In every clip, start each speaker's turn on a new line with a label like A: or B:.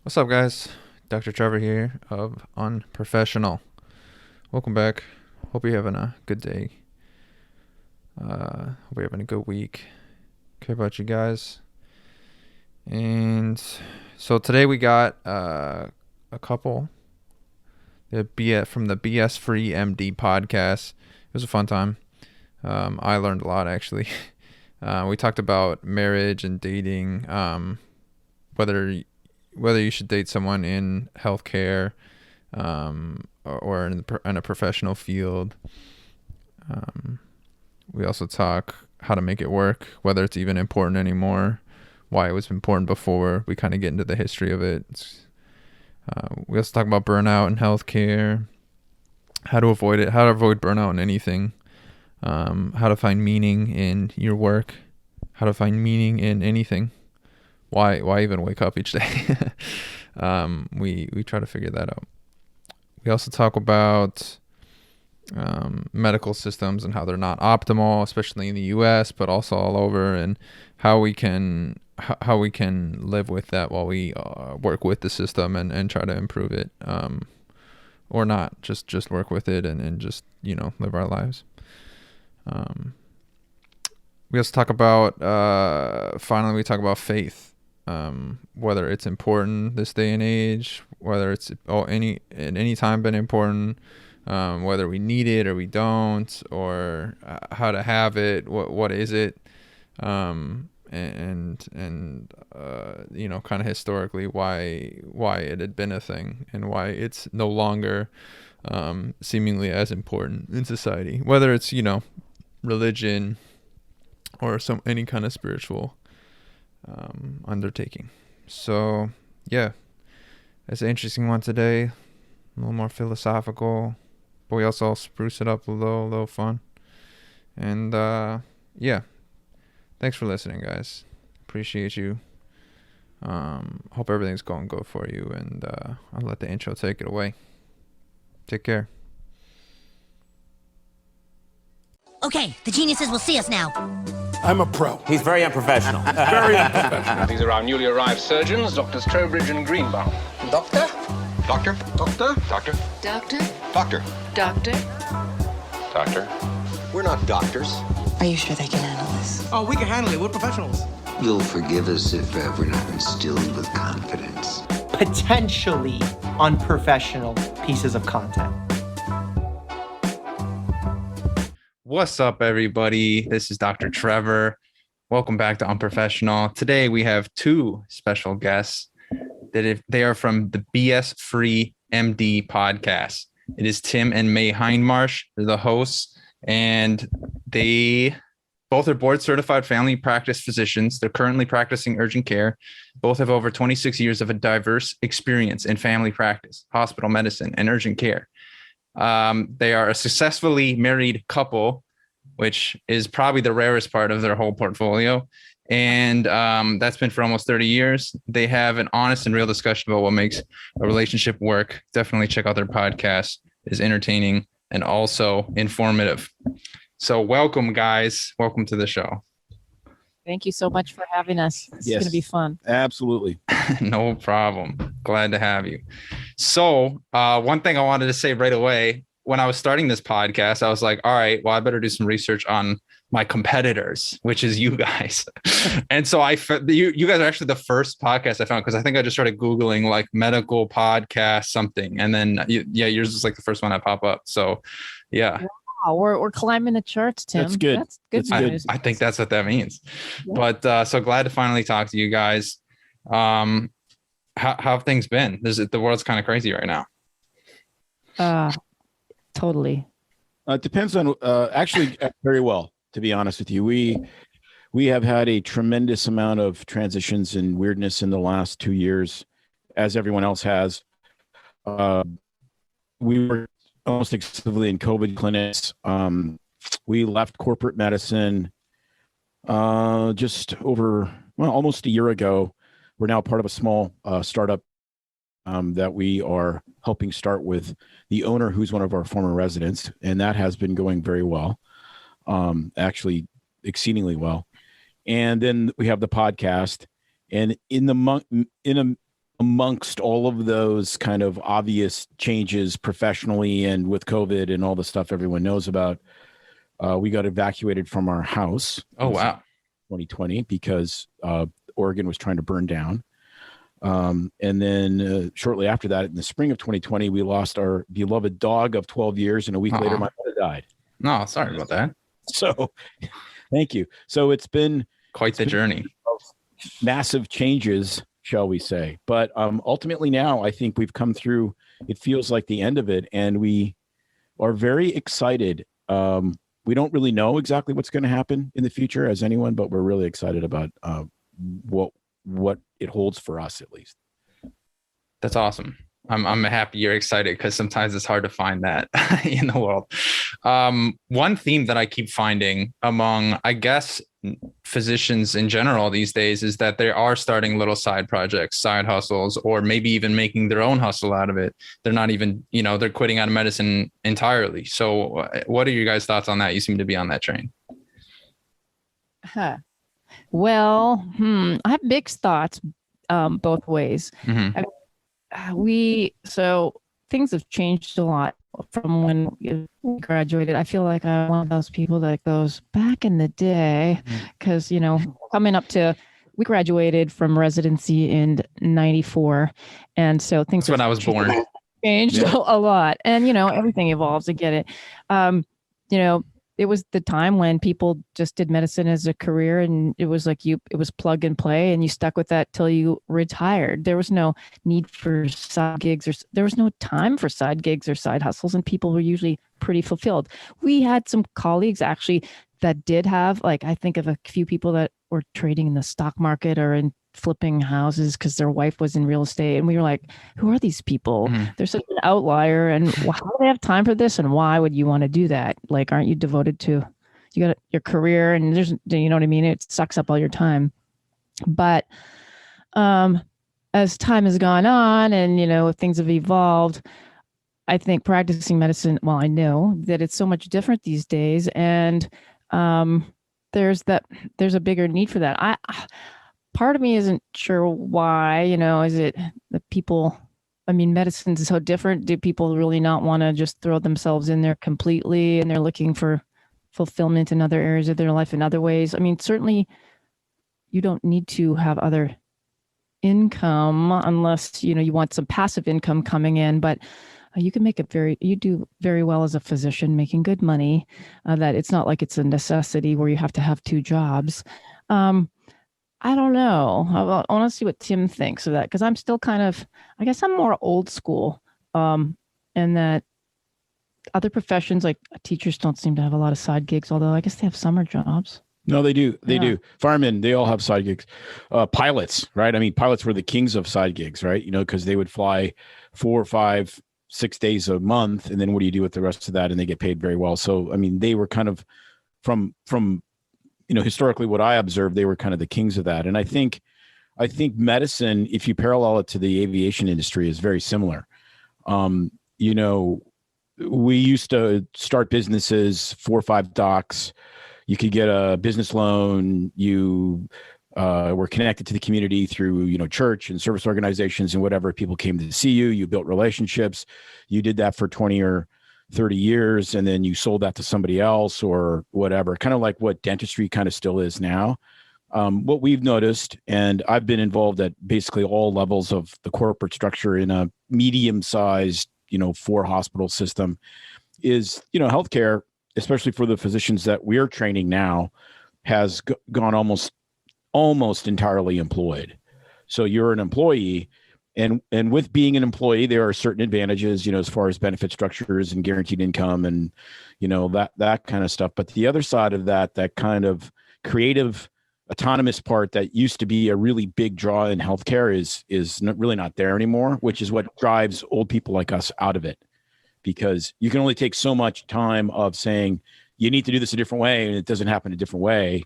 A: What's up, guys? Dr. Trevor here of Unprofessional. Welcome back. Hope you're having a good day. Hope you're having a good week. Care about you guys. And so today we got a couple from the BS Free MD podcast. It was a fun time. I learned a lot, actually. We talked about marriage and dating, whether you should date someone in healthcare or in a professional field. We also talk how to make it work, whether it's even important anymore, why it was important before. We kind of get into the history of it. We also talk about burnout in healthcare, how to avoid it, how to avoid burnout in anything, how to find meaning in your work, how to find meaning in anything. Why even wake up each day? We try to figure that out. We also talk about medical systems and how they're not optimal, especially in the U.S., but also all over, and how we can live with that while we work with the system and try to improve it, or not just work with it and just live our lives. We also talk about finally we talk about faith. Whether it's important this day and age, whether it's at any time been important, whether we need it or we don't, or how to have it, what is it, and kind of historically why it had been a thing and why it's no longer seemingly as important in society, whether it's religion or any kind of spiritual undertaking. So yeah, it's an interesting one today, a little more philosophical, but we also spruce it up a little fun. And yeah, thanks for listening, guys. Appreciate you. Hope everything's going good for you, and I'll let the intro take it away. Take care.
B: Okay, the geniuses will see us now.
C: I'm a pro.
D: He's very unprofessional.
C: Very unprofessional.
E: These are our newly arrived surgeons, Doctors Trowbridge and Greenbaum.
F: Doctor?
E: Doctor?
F: Doctor?
E: Doctor?
G: Doctor?
E: Doctor?
G: Doctor?
E: Doctor?
F: We're not doctors.
G: Are you sure they can handle this?
H: Oh, we can handle it. We're professionals.
I: You'll forgive us if we're not instilled with confidence.
J: Potentially unprofessional pieces of content.
A: What's up, everybody? This is Dr. Trevor. Welcome back to Unprofessional. Today we have two special guests they are from the BS Free MD podcast. It is Tim and May Hindmarsh. They're the hosts, and they both are board certified family practice physicians. They're currently practicing urgent care. Both have over 26 years of a diverse experience in family practice, hospital medicine, and urgent care. They are a successfully married couple, which is probably the rarest part of their whole portfolio. And that's been for almost 30 years. They have an honest and real discussion about what makes a relationship work. Definitely check out their podcast. It's entertaining and also informative. So welcome, guys. Welcome to the show.
K: Thank you so much for having us. It's going to be fun.
C: Absolutely.
A: No problem. Glad to have you. So one thing I wanted to say right away, when I was starting this podcast, I was like, all right, well, I better do some research on my competitors, which is you guys. And so you guys are actually the first podcast I found, because I think I just started Googling like medical podcast something. And then, yours is like the first one that pop up. So yeah.
K: Wow, we're climbing the charts, Tim.
C: That's good.
K: That's good news.
A: I think that's what that means.
K: Yeah.
A: But so glad to finally talk to you guys. How have things been? The world's kind of crazy right now.
K: Totally.
C: It depends on actually very well, to be honest with you. We have had a tremendous amount of transitions and weirdness in the last 2 years, as everyone else has. We were almost exclusively in COVID clinics. We left corporate medicine just over, almost a year ago. We're now part of a small startup that we are helping start with the owner, who's one of our former residents, and that has been going very well, actually exceedingly well. And then we have the podcast, and in a amongst all of those kind of obvious changes professionally and with COVID and all the stuff everyone knows about, we got evacuated from our house.
A: Oh, wow.
C: 2020 because Oregon was trying to burn down. And then shortly after that, in the spring of 2020, we lost our beloved dog of 12 years. And a week later, my mother died.
A: No, sorry about that.
C: So thank you. So it's been
A: quite the journey.
C: Massive changes, shall we say. But ultimately now I think we've come through, it feels like the end of it. And we are very excited. We don't really know exactly what's going to happen in the future as anyone, but we're really excited about what it holds for us, at least.
A: That's awesome. I'm happy you're excited, because sometimes it's hard to find that in the world. One theme that I keep finding among, I guess, physicians in general these days is that they are starting little side projects, side hustles, or maybe even making their own hustle out of it. They're not even, they're quitting out of medicine entirely. So what are your guys' thoughts on that? You seem to be on that train.
K: Well, I have mixed thoughts both ways.
A: Mm-hmm.
K: So things have changed a lot from when we graduated. I feel like I'm one of those people that goes back in the day, because, coming up to, we graduated from residency in 94. And so things
A: That's when I was born.
K: Changed a lot. And, everything evolves. I get it. It was the time when people just did medicine as a career, and it was like it was plug and play, and you stuck with that till you retired. There was no need for side gigs, or there was no time for side gigs or side hustles, and people were usually pretty fulfilled. We had some colleagues actually that did have, like, I think of a few people that were trading in the stock market or in flipping houses because their wife was in real estate. And we were like, who are these people?
A: Mm-hmm.
K: They're such an outlier. And how do they have time for this? And why would you want to do that? Like, aren't you devoted to your career? And there's, you know what I mean? It sucks up all your time. But as time has gone on and, things have evolved, I think practicing medicine, well, I know that it's so much different these days. And there's a bigger need for that. Part of me isn't sure why, is it that people, medicine is so different. Do people really not want to just throw themselves in there completely, and they're looking for fulfillment in other areas of their life in other ways? Certainly you don't need to have other income unless, you want some passive income coming in, but you can you do very well as a physician making good money, that it's not like it's a necessity where you have to have two jobs. I don't know. I want to see what Tim thinks of that, because I'm still I guess I'm more old school, and that other professions like teachers don't seem to have a lot of side gigs, although I guess they have summer jobs.
C: No, they do. They do. Firemen, they all have side gigs. Pilots, right? Pilots were the kings of side gigs, right? Because they would fly 4 or 5, 6 days a month, and then what do you do with the rest of that? And they get paid very well. So, they were kind of from historically what I observed, they were kind of the kings of that. And I think medicine, if you parallel it to the aviation industry, is very similar. We used to start businesses, 4 or 5 docs. You could get a business loan. You were connected to the community through, church and service organizations and whatever. People came to see you. You built relationships. You did that for 20 or 30 years, and then you sold that to somebody else or whatever, kind of like what dentistry kind of still is now. What we've noticed, and I've been involved at basically all levels of the corporate structure in a medium-sized, 4-hospital system, is, healthcare, especially for the physicians that we're training now, has gone almost entirely employed. So you're an employee. And with being an employee, there are certain advantages, as far as benefit structures and guaranteed income and, that kind of stuff. But the other side of that kind of creative, autonomous part that used to be a really big draw in healthcare is really not there anymore, which is what drives old people like us out of it. Because you can only take so much time of saying, you need to do this a different way, and it doesn't happen a different way.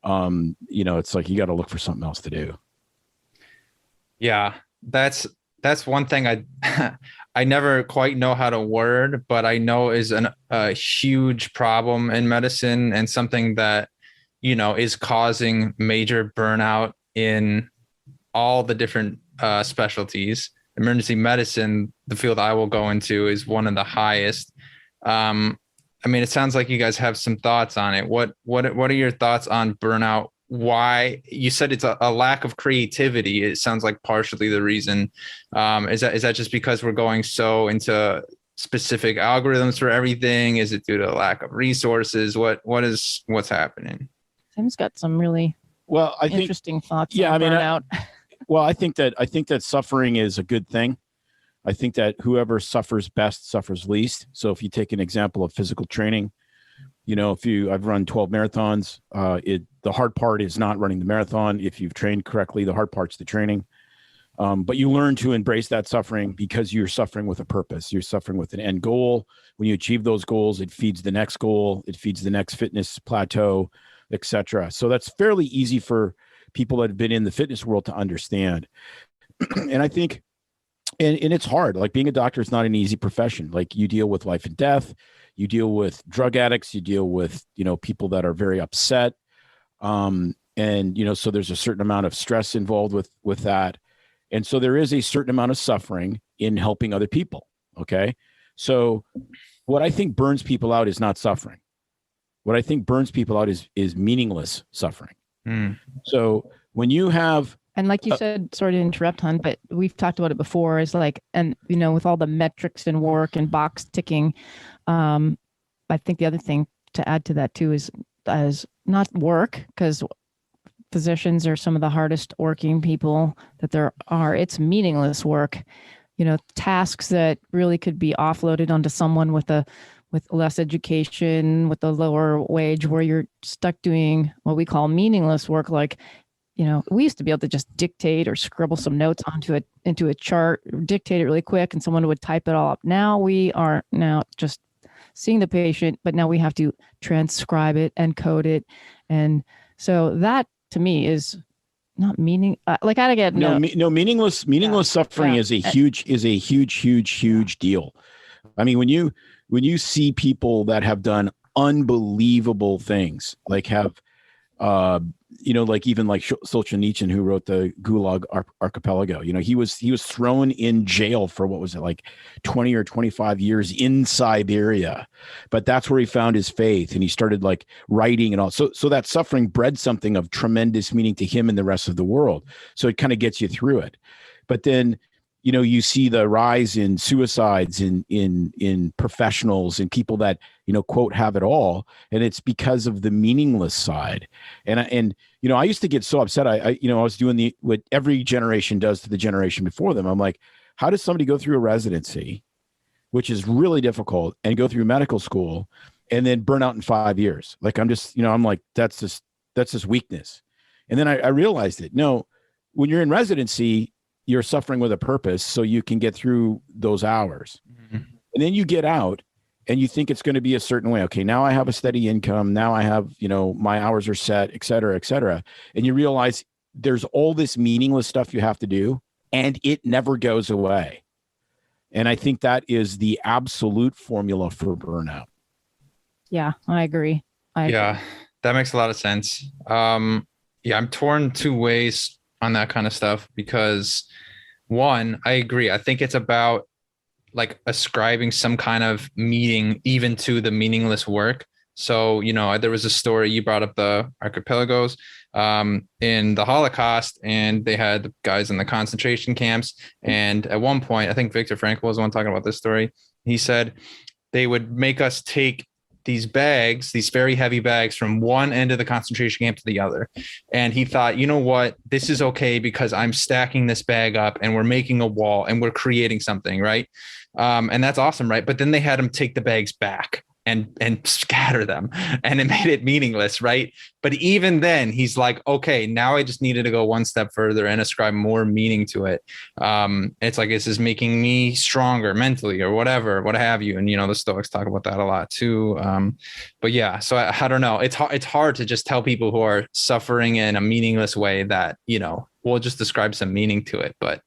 C: It's like you got to look for something else to do.
A: Yeah. That's one thing I never quite know how to word, but I know is a huge problem in medicine, and something that, is causing major burnout in all the different specialties. Emergency medicine, the field I will go into, is one of the highest. I mean, it sounds like you guys have some thoughts on it. What are your thoughts on burnout? Why you said it's a lack of creativity? It sounds like partially the reason. Is that just because we're going so into specific algorithms for everything? Is it due to a lack of resources? What's happening?
K: Tim's got some really interesting thoughts.
C: Yeah,
K: on burnout.
C: I think that suffering is a good thing. I think that whoever suffers best suffers least. So if you take an example of physical training, I've run 12 marathons. The hard part is not running the marathon. If you've trained correctly, the hard part's the training. But you learn to embrace that suffering because you're suffering with a purpose. You're suffering with an end goal. When you achieve those goals, it feeds the next goal. It feeds the next fitness plateau, etc. So that's fairly easy for people that have been in the fitness world to understand. And I think, and it's hard. Like, being a doctor is not an easy profession. Like, you deal with life and death. You deal with drug addicts. You deal with, people that are very upset. So there's a certain amount of stress involved with that. And so there is a certain amount of suffering in helping other people. Okay. So what I think burns people out is not suffering. What I think burns people out is meaningless suffering. So when you have,
K: and like you said, sorry to interrupt, hon, but we've talked about it before, is like, and with all the metrics and work and box ticking, I think the other thing to add to that too is not work, because physicians are some of the hardest working people that there are. It's meaningless work, tasks that really could be offloaded onto someone with less education, with a lower wage, where you're stuck doing what we call meaningless work. Like, we used to be able to just dictate or scribble some notes into a chart, dictate it really quick, and someone would type it all up. Now we are just seeing the patient, but now we have to transcribe it and code it. And so that, to me, is not meaning.
C: Meaningless suffering is a huge deal. I mean, when you see people that have done unbelievable things, like have, even Solzhenitsyn, who wrote the Gulag Archipelago, he was thrown in jail for, what was it, like 20 or 25 years in Siberia, but that's where he found his faith, and he started like writing and all. So that suffering bred something of tremendous meaning to him and the rest of the world. So it kind of gets you through it. But then, you see the rise in suicides in professionals and people that, quote, have it all. And it's because of the meaningless side. And I used to get so upset. I was doing what every generation does to the generation before them. I'm like, how does somebody go through a residency, which is really difficult, and go through medical school and then burn out in 5 years? Like, I'm just, I'm like, that's just weakness. And then I realized it. No, when you're in residency, you're suffering with a purpose, so you can get through those hours. Mm-hmm. And then you get out and you think it's going to be a certain way. Okay, now I have a steady income. Now I have, my hours are set, et cetera, et cetera. And you realize there's all this meaningless stuff you have to do, and it never goes away. And I think that is the absolute formula for burnout.
K: Yeah, I agree.
A: Yeah, that makes a lot of sense. I'm torn two ways on that kind of stuff, because one, I agree. I think it's about like ascribing some kind of meaning even to the meaningless work. So, there was a story, you brought up the archipelagos in the Holocaust, and they had the guys in the concentration camps. And at one point, I think Viktor Frankl was the one talking about this story. He said they would make us take these bags, these very heavy bags, from one end of the concentration camp to the other. And he thought, you know what, this is okay because I'm stacking this bag up and we're making a wall and we're creating something, right? And that's awesome, right? But then they had him take the bags back and scatter them, and it made it meaningless, right? But even then, he's like, okay, now I just needed to go one step further and ascribe more meaning to it. It's like, this is making me stronger mentally, or whatever, what have you. And the Stoics talk about that a lot too. But yeah, so I don't know. It's hard to just tell people who are suffering in a meaningless way that we'll just describe some meaning to it. But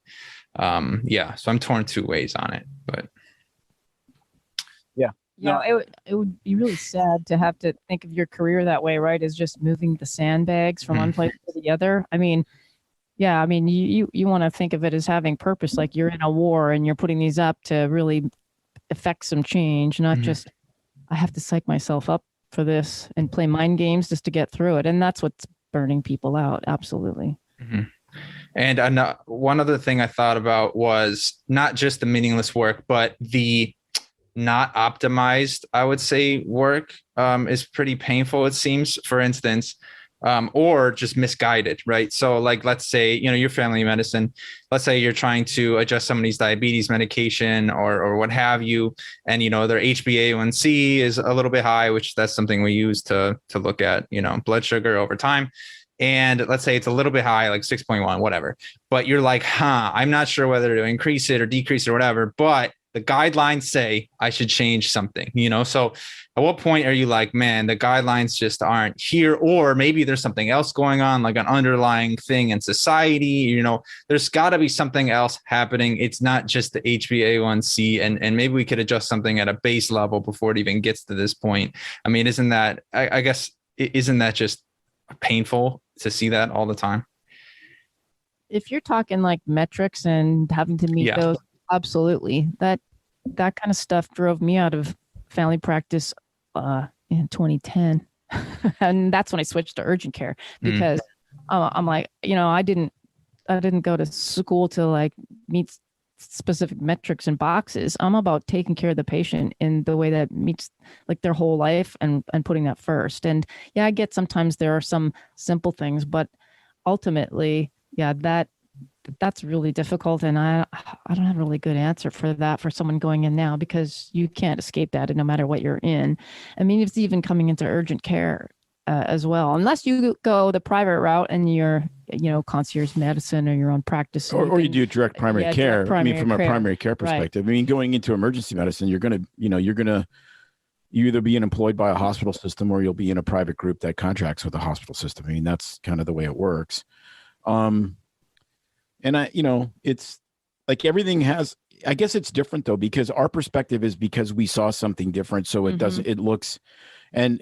A: so I'm torn two ways on it. But
K: it would be really sad to have to think of your career that way, right? As just moving the sandbags from one place to the other. I mean, Yeah, I mean, you want to think of it as having purpose, like you're in a war and you're putting these up to really affect some change, not
A: Mhm.
K: just I have to psych myself up for this and play mind games just to get through it. And that's what's burning people out. Absolutely.
A: Mhm. And one other thing I thought about was not just the meaningless work, but the not optimized, I would say, work is pretty painful, it seems, for instance, or just misguided, right? So like, let's say, your family medicine, let's say you're trying to adjust somebody's diabetes medication or what have you. And, their HbA1c is a little bit high, which that's something we use to look at, blood sugar over time. And let's say it's a little bit high, like 6.1, whatever. But you're like, I'm not sure whether to increase it or decrease it or whatever. But the guidelines say I should change something, So at what point are you like, man, the guidelines just aren't here? Or maybe there's something else going on, like an underlying thing in society, there's got to be something else happening. It's not just the HbA1c, and maybe we could adjust something at a base level before it even gets to this point. I mean, isn't that, I guess, isn't that just painful to see that all the time?
K: If you're talking like metrics and having to meet those, absolutely. That kind of stuff drove me out of family practice in 2010. And that's when I switched to urgent care because I'm like, I didn't go to school to like meet specific metrics and boxes. I'm about taking care of the patient in the way that meets like their whole life and putting that first. And yeah, I get sometimes there are some simple things, but ultimately, yeah, that's really difficult. And I don't have a really good answer for that for someone going in now, because you can't escape that, and no matter what you're in. I mean, it's even coming into urgent care as well, unless you go the private route and you're, concierge medicine or your own practice.
C: Or you do direct primary care.
K: Direct
C: from a primary care perspective, right. I mean, going into emergency medicine, you're going to, you either be employed by a hospital system or you'll be in a private group that contracts with a hospital system. I mean, that's kind of the way it works. And it's like everything has, I guess it's different though, because our perspective is because we saw something different. So it doesn't, it looks, and,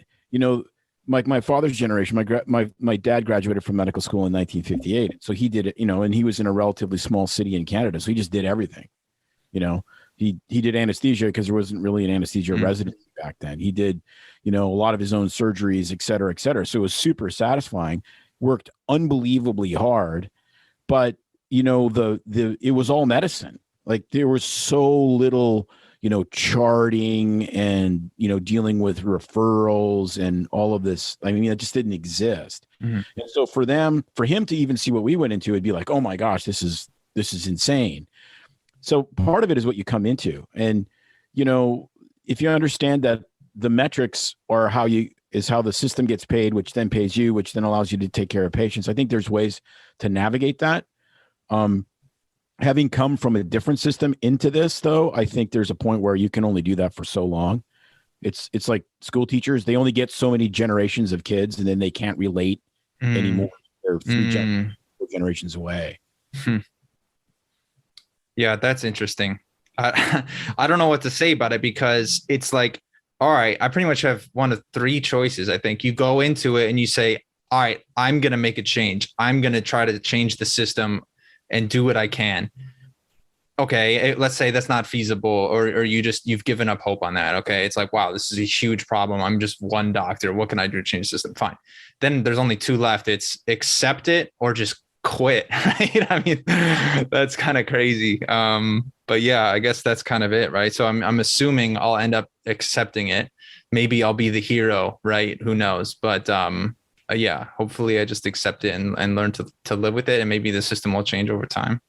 C: like my father's generation, my dad graduated from medical school in 1958. So he did it, and he was in a relatively small city in Canada. So he just did everything, he did anesthesia because there wasn't really an anesthesia residency back then. He did, a lot of his own surgeries, et cetera, et cetera. So it was super satisfying, worked unbelievably hard, but it was all medicine. Like there was so little, charting and, dealing with referrals and all of this. I mean, it just didn't exist. And so for him to even see what we went into, it'd be like, oh my gosh, this is insane. So part of it is what you come into. And, if you understand that the metrics are how the system gets paid, which then pays you, which then allows you to take care of patients. I think there's ways to navigate that. Having come from a different system into this, though, I think there's a point where you can only do that for so long. It's like school teachers; they only get so many generations of kids, and then they can't relate anymore. They're three generations away.
A: Yeah, that's interesting. I don't know what to say about it, because it's like, all right, I pretty much have one of three choices. I think you go into it and you say, all right, I'm going to make a change. I'm going to try to change the system and do what I can. Okay, let's say that's not feasible, or you've given up hope on that. Okay, it's like, wow, this is a huge problem. I'm just one doctor. What can I do to change the system? Fine. Then there's only two left. It's accept it or just quit. Right? I mean, that's kind of crazy. But yeah, I guess that's kind of it, right? So I'm assuming I'll end up accepting it. Maybe I'll be the hero, right? Who knows? But yeah, hopefully I just accept it and learn to live with it, and maybe the system will change over time.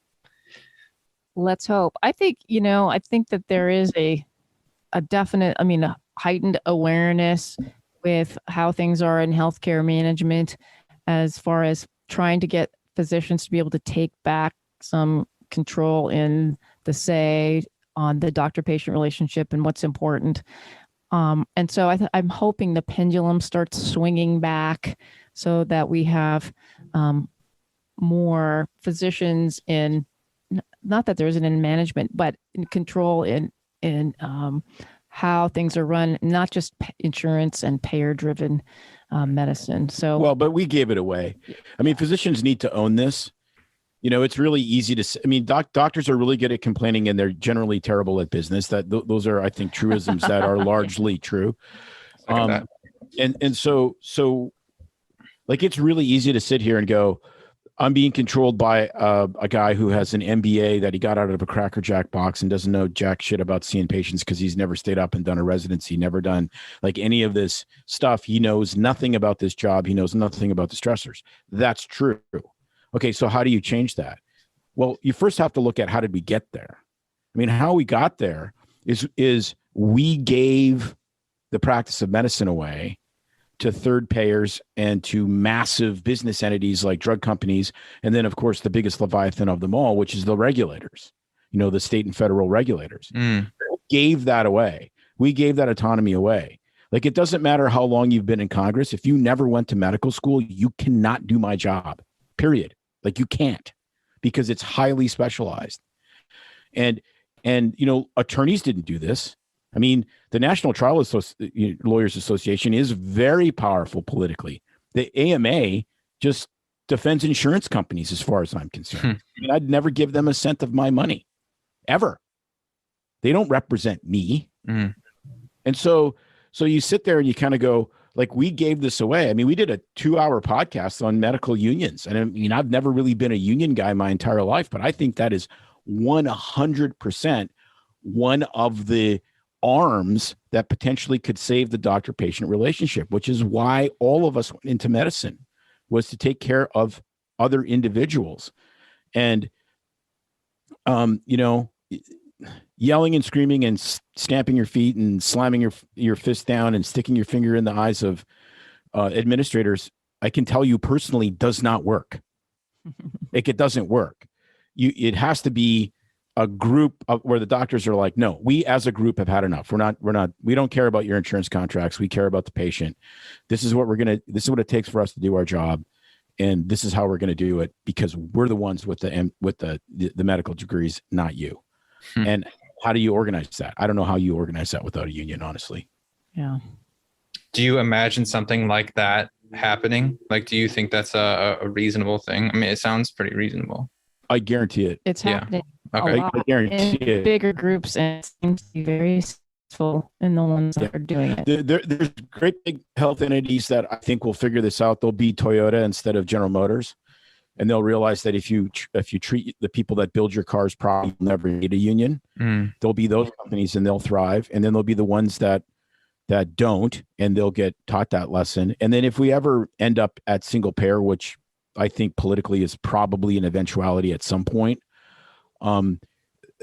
K: Let's hope. I think that there is a definite, a heightened awareness with how things are in healthcare management, as far as trying to get physicians to be able to take back some control in the say on the doctor-patient relationship and what's important. And so I'm hoping the pendulum starts swinging back so that we have more physicians in, not that there isn't in management, but in control in how things are run, not just insurance and payer-driven medicine. So
C: well, but we gave it away. I mean, physicians need to own this. It's really easy to. I mean, doctors are really good at complaining, and they're generally terrible at business. Those are, I think, truisms that are largely true. And so like it's really easy to sit here and go, I'm being controlled by a guy who has an MBA that he got out of a Cracker Jack box and doesn't know jack shit about seeing patients because he's never stayed up and done a residency, never done like any of this stuff. He knows nothing about this job. He knows nothing about the stressors. That's true. Okay, so how do you change that? Well, you first have to look at how did we get there? I mean, how we got there is we gave the practice of medicine away to third payers and to massive business entities like drug companies. And then, of course, the biggest leviathan of them all, which is the regulators, the state and federal regulators. Gave that away. We gave that autonomy away. Like, it doesn't matter how long you've been in Congress. If you never went to medical school, you cannot do my job, period. Like, you can't, because it's highly specialized. And attorneys didn't do this. I mean, the National Trial Lawyers Association is very powerful politically. The AMA just defends insurance companies, as far as I'm concerned. I mean, I'd never give them a cent of my money, ever. They don't represent me. And so you sit there and you kind of go, like, we gave this away. I mean, we did a 2-hour podcast on medical unions. And I mean, I've never really been a union guy my entire life, but I think that is 100% one of the arms that potentially could save the doctor-patient relationship, which is why all of us went into medicine, was to take care of other individuals. And, yelling and screaming and stamping your feet and slamming your fist down and sticking your finger in the eyes of administrators, I can tell you personally, does not work. It doesn't work. It has to be a group where the doctors are like, no, we as a group have had enough. We don't care about your insurance contracts. We care about the patient. This is what it takes for us to do our job. And this is how we're going to do it, because we're the ones with the medical degrees, not you. And how do you organize that? I don't know how you organize that without a union, honestly.
K: Yeah.
A: Do you imagine something like that happening? Like, do you think that's a reasonable thing? I mean, it sounds pretty reasonable.
C: I guarantee it.
K: It's happening
A: Okay.
K: a lot
C: I guarantee
K: in
C: it.
K: bigger groups, and it seems to be very successful in the ones that are doing it.
C: There's great big health entities that I think will figure this out. They'll be Toyota instead of General Motors. And they'll realize that if you treat the people that build your cars properly, you'll never need a union. There'll be those companies and they'll thrive. And then there'll be the ones that don't, and they'll get taught that lesson. And then if we ever end up at single payer, which I think politically is probably an eventuality at some point,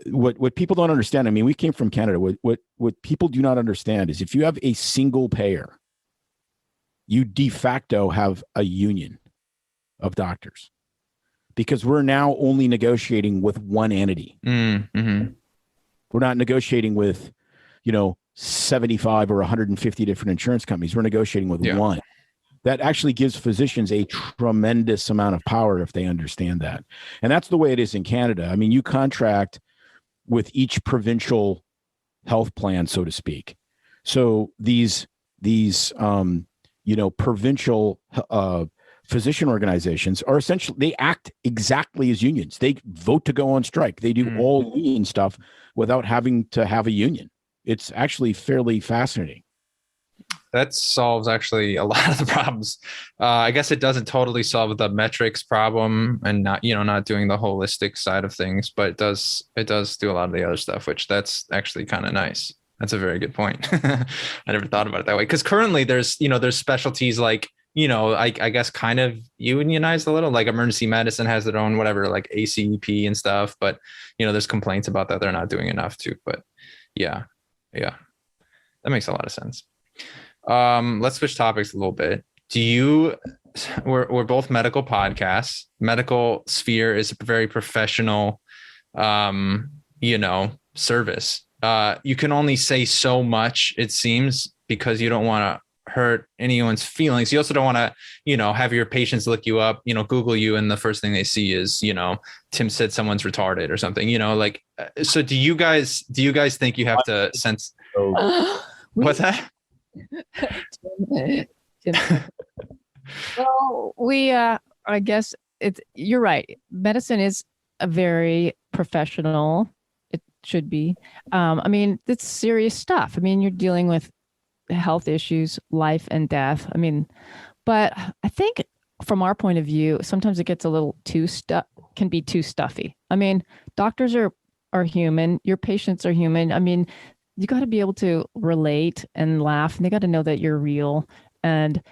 C: what people don't understand, I mean, we came from Canada. What people do not understand is if you have a single payer, you de facto have a union of doctors, because we're now only negotiating with one entity. We're not negotiating with, 75 or 150 different insurance companies. We're negotiating with one. That actually gives physicians a tremendous amount of power if they understand that. And that's the way it is in Canada. I mean, you contract with each provincial health plan, so to speak. So these provincial physician organizations are essentially, they act exactly as unions. They vote to go on strike. They do all union stuff without having to have a union. It's actually fairly fascinating.
A: That solves actually a lot of the problems. I guess it doesn't totally solve the metrics problem and not doing the holistic side of things, but it does do a lot of the other stuff, which that's actually kind of nice. That's a very good point. I never thought about it that way. Because currently there's specialties like, I guess kind of unionized a little, like emergency medicine has their own, whatever, like ACEP and stuff. But, there's complaints about that. They're not doing enough too. But yeah, that makes a lot of sense. Let's switch topics a little bit. We're both medical podcasts. Medical sphere is a very professional, service. You can only say so much, it seems, because you don't want to hurt anyone's feelings. You also don't want to, have your patients look you up, Google you, and the first thing they see is, Tim said someone's retarded or something, so do you guys think you have to sense? What's that?
K: Well, we, I guess you're right. Medicine is a very professional. It should be. I mean, it's serious stuff. I mean, you're dealing with health issues, life and death. I mean, but I think from our point of view, sometimes it gets a little can be too stuffy. I mean, doctors are human. Your patients are human. I mean, you got to be able to relate and laugh, and they got to know that you're real and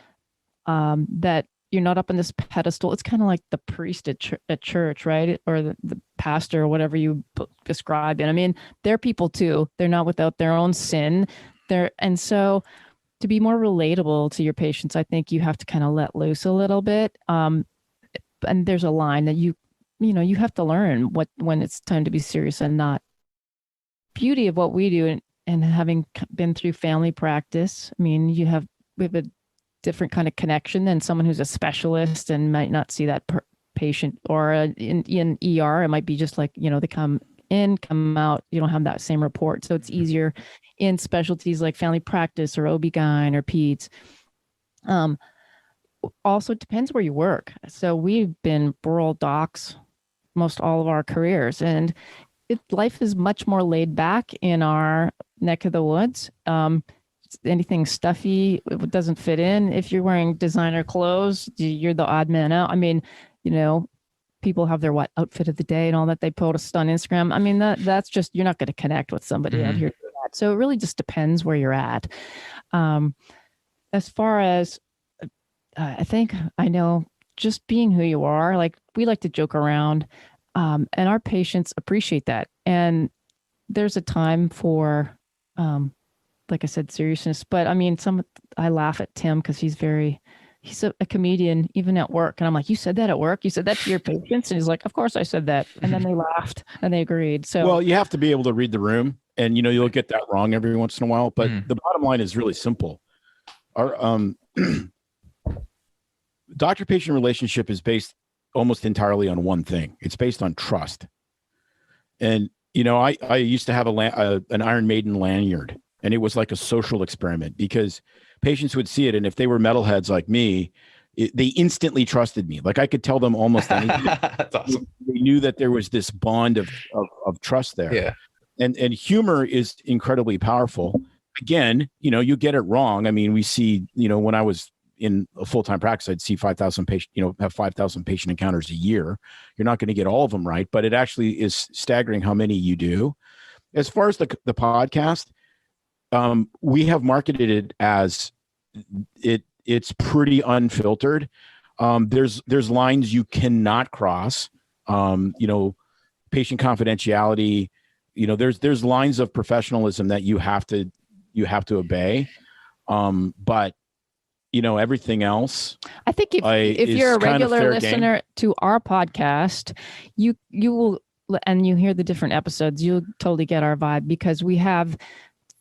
K: that you're not up on this pedestal. It's kind of like the priest at church, right? Or the pastor or whatever you describe it. I mean, they're people too. They're not without their own sin. And so to be more relatable to your patients, I think you have to kind of let loose a little bit. And there's a line that you have to learn when it's time to be serious and not. Beauty of what we do and having been through family practice, I mean, we have a different kind of connection than someone who's a specialist and might not see that patient, or in ER, it might be just like, they come in, come out, you don't have that same report. So it's easier in specialties like family practice or OB-GYN or peds. Also, it depends where you work. So we've been rural docs most all of our careers, and life is much more laid back in our neck of the woods. Anything stuffy, it doesn't fit in. If you're wearing designer clothes, you're the odd man out. I mean, people have their outfit of the day and all that they post on Instagram. I mean, that's just, you're not going to connect with somebody out here. So it really just depends where you're at. As far as I know, just being who you are, like we like to joke around, and our patients appreciate that. And there's a time for, like I said, seriousness. But I mean, I laugh at Tim because he's a comedian, even at work. And I'm like, you said that at work? You said that to your patients? And he's like, of course I said that. And then they laughed and they agreed. So, well,
C: you have to be able to read the room, and, you'll get that wrong every once in a while. But the bottom line is really simple. Our doctor-patient relationship is based almost entirely on one thing. It's based on trust. And, I used to have an Iron Maiden lanyard. And it was like a social experiment because patients would see it. And if they were metalheads like me, they instantly trusted me. Like I could tell them almost anything.
A: That's awesome.
C: They knew that there was this bond of trust there.
A: Yeah.
C: And humor is incredibly powerful. Again, you get it wrong. I mean, we see, when I was in a full-time practice, I'd see 5,000 patient, have 5,000 patient encounters a year. You're not going to get all of them right, but it actually is staggering how many you do. As far as the podcast, we have marketed it as it's pretty unfiltered. There's lines you cannot cross. Patient confidentiality. There's lines of professionalism that you have to obey. But everything else.
K: I think if you're a regular listener to our podcast, you will, and you hear the different episodes, you'll totally get our vibe, because we have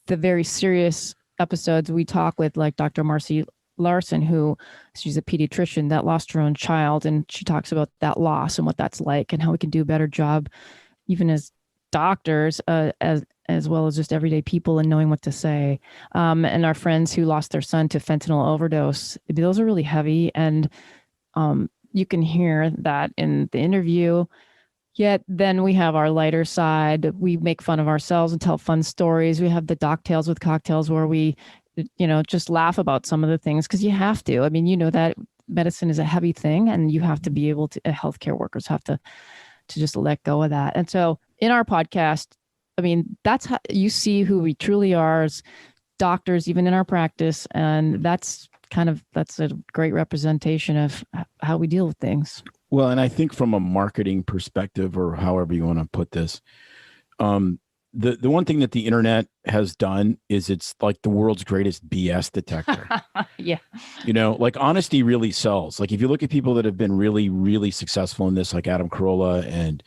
K: the very serious episodes. We talk with like Dr. Marcy Larson, she's a pediatrician that lost her own child. And she talks about that loss and what that's like and how we can do a better job, even as doctors, as well as just everyday people, and knowing what to say. And our friends who lost their son to fentanyl overdose, those are really heavy. And you can hear that in the interview. Yet then we have our lighter side. We make fun of ourselves and tell fun stories. We have the Doc Tales with Cocktails, where we, just laugh about some of the things, because you have to. I mean, that medicine is a heavy thing, and you have to be able to, healthcare workers have to just let go of that. And so in our podcast, I mean, that's how you see who we truly are as doctors, even in our practice. And that's a great representation of how we deal with things.
C: Well, and I think from a marketing perspective, or however you want to put this, the one thing that the internet has done is it's like the world's greatest BS detector.
K: Yeah.
C: Like honesty really sells. Like if you look at people that have been really, really successful in this, like Adam Carolla and,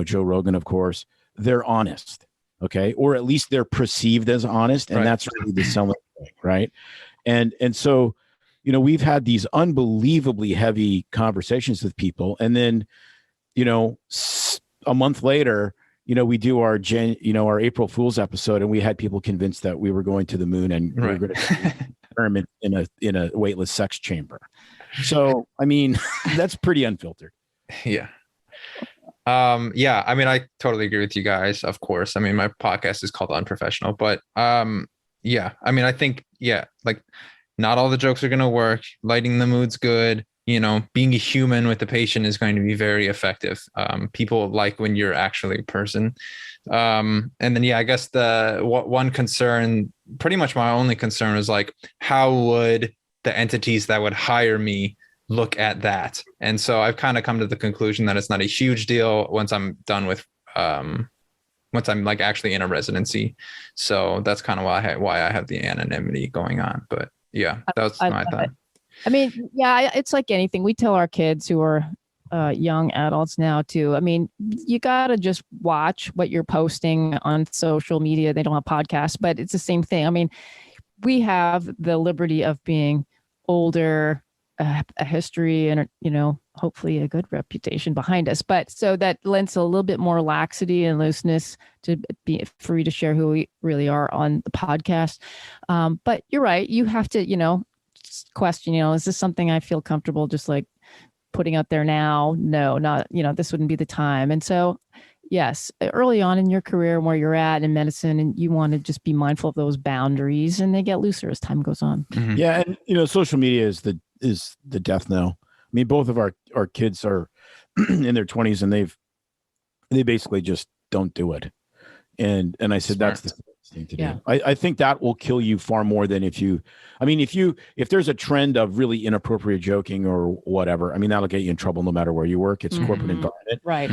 C: Joe Rogan, of course, they're honest. Okay. Or at least they're perceived as honest. And that's really the selling thing. Right. And so, we've had these unbelievably heavy conversations with people. And then, a month later, we do our our April Fool's episode, and we had people convinced that we were going to the moon and we were going to experiment in a weightless sex chamber. So, I mean, that's pretty unfiltered.
A: Yeah. Yeah, I mean, I totally agree with you guys, of course. I mean, my podcast is called Unprofessional, but yeah, I mean, I think, yeah, like not all the jokes are gonna work. Lighting the mood's good. Being a human with the patient is going to be very effective. People like when you're actually a person. And then, yeah, I guess one concern, pretty much my only concern, is like, how would the entities that would hire me look at that? And so I've kind of come to the conclusion that it's not a huge deal once I'm done with, once I'm like actually in a residency. So that's kind of why I have the anonymity going on. But yeah, that was my thought.
K: I mean, yeah, it's like anything. We tell our kids who are young adults now too. I mean, you got to just watch what you're posting on social media. They don't have podcasts, but it's the same thing. I mean, we have the liberty of being older, a history, and hopefully a good reputation behind us. But so that lends a little bit more laxity and looseness to be free to share who we really are on the podcast. But you're right. You have to, question, is this something I feel comfortable just like putting out there now? No, not, this wouldn't be the time. And so, yes, early on in your career, where you're at in medicine, and you want to just be mindful of those boundaries, and they get looser as time goes on.
A: Mm-hmm.
C: Yeah. And, social media is the death knell. I mean, both of our kids are in their 20s, and they basically just don't do it. And I said,
A: Smart.
C: That's the thing to do. I think that will kill you far more than if there's a trend of really inappropriate joking or whatever, I mean, that'll get you in trouble no matter where you work. It's corporate environment.
K: Right.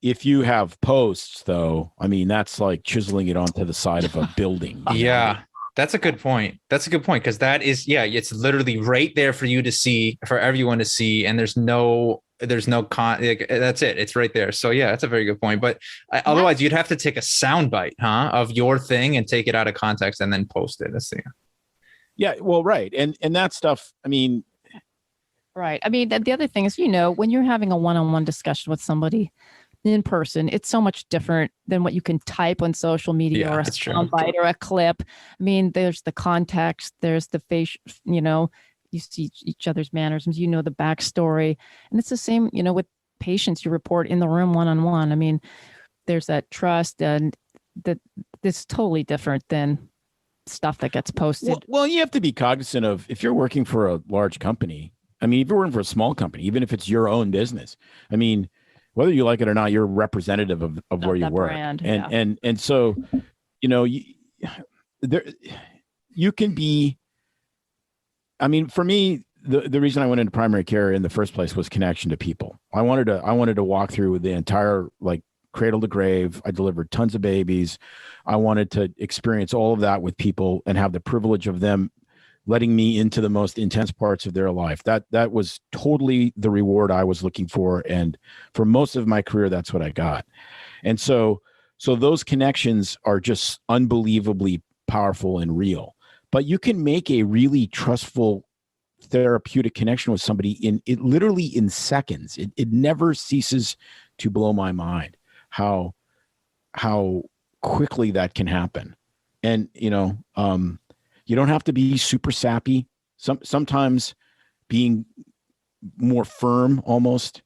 C: If you have posts, though, I mean, that's like chiseling it onto the side of a building.
A: Yeah. That's a good point. Because that is, it's literally right there for you to see, for everyone to see. And there's no that's it. It's right there. So yeah, that's a very good point. But otherwise you'd have to take a sound bite, of your thing and take it out of context and then post it.
C: Yeah. Well, right. And that stuff, I mean.
K: Right. I mean, the other thing is, when you're having a one-on-one discussion with somebody in person, it's so much different than what you can type on social media or a soundbite or a clip. I mean, there's the context, there's the face, you see each other's mannerisms, the backstory. And it's the same, with patients you report in the room one-on-one. I mean, there's that trust, and that it's totally different than stuff that gets posted.
C: Well, you have to be cognizant of, if you're working for a large company, I mean, if you're working for a small company, even if it's your own business, I mean, whether you like it or not, you're representative of where you work.
K: Brand,
C: and so, you can be, I mean, for me, the reason I went into primary care in the first place was connection to people. I wanted to walk through the entire, like, cradle to grave. I delivered tons of babies. I wanted to experience all of that with people and have the privilege of them letting me into the most intense parts of their life. That was totally the reward I was looking for. And for most of my career, that's what I got. And so those connections are just unbelievably powerful and real. But you can make a really trustful therapeutic connection with somebody literally in seconds. It never ceases to blow my mind how quickly that can happen. And, you don't have to be super sappy. Sometimes being more firm, almost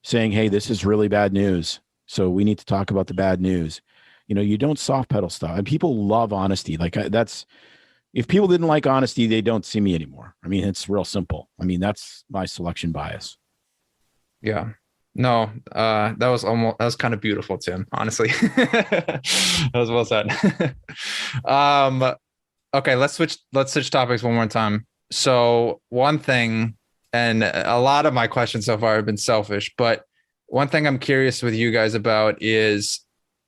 C: saying, hey, this is really bad news, so we need to talk about the bad news. You don't soft pedal stuff. And people love honesty. Like, if people didn't like honesty, they don't see me anymore. I mean, it's real simple. I mean, that's my selection bias.
A: Yeah. No, that was kind of beautiful, Tim, honestly. That was well said. Okay, let's switch topics one more time. So one thing, and a lot of my questions so far have been selfish, but one thing I'm curious with you guys about is,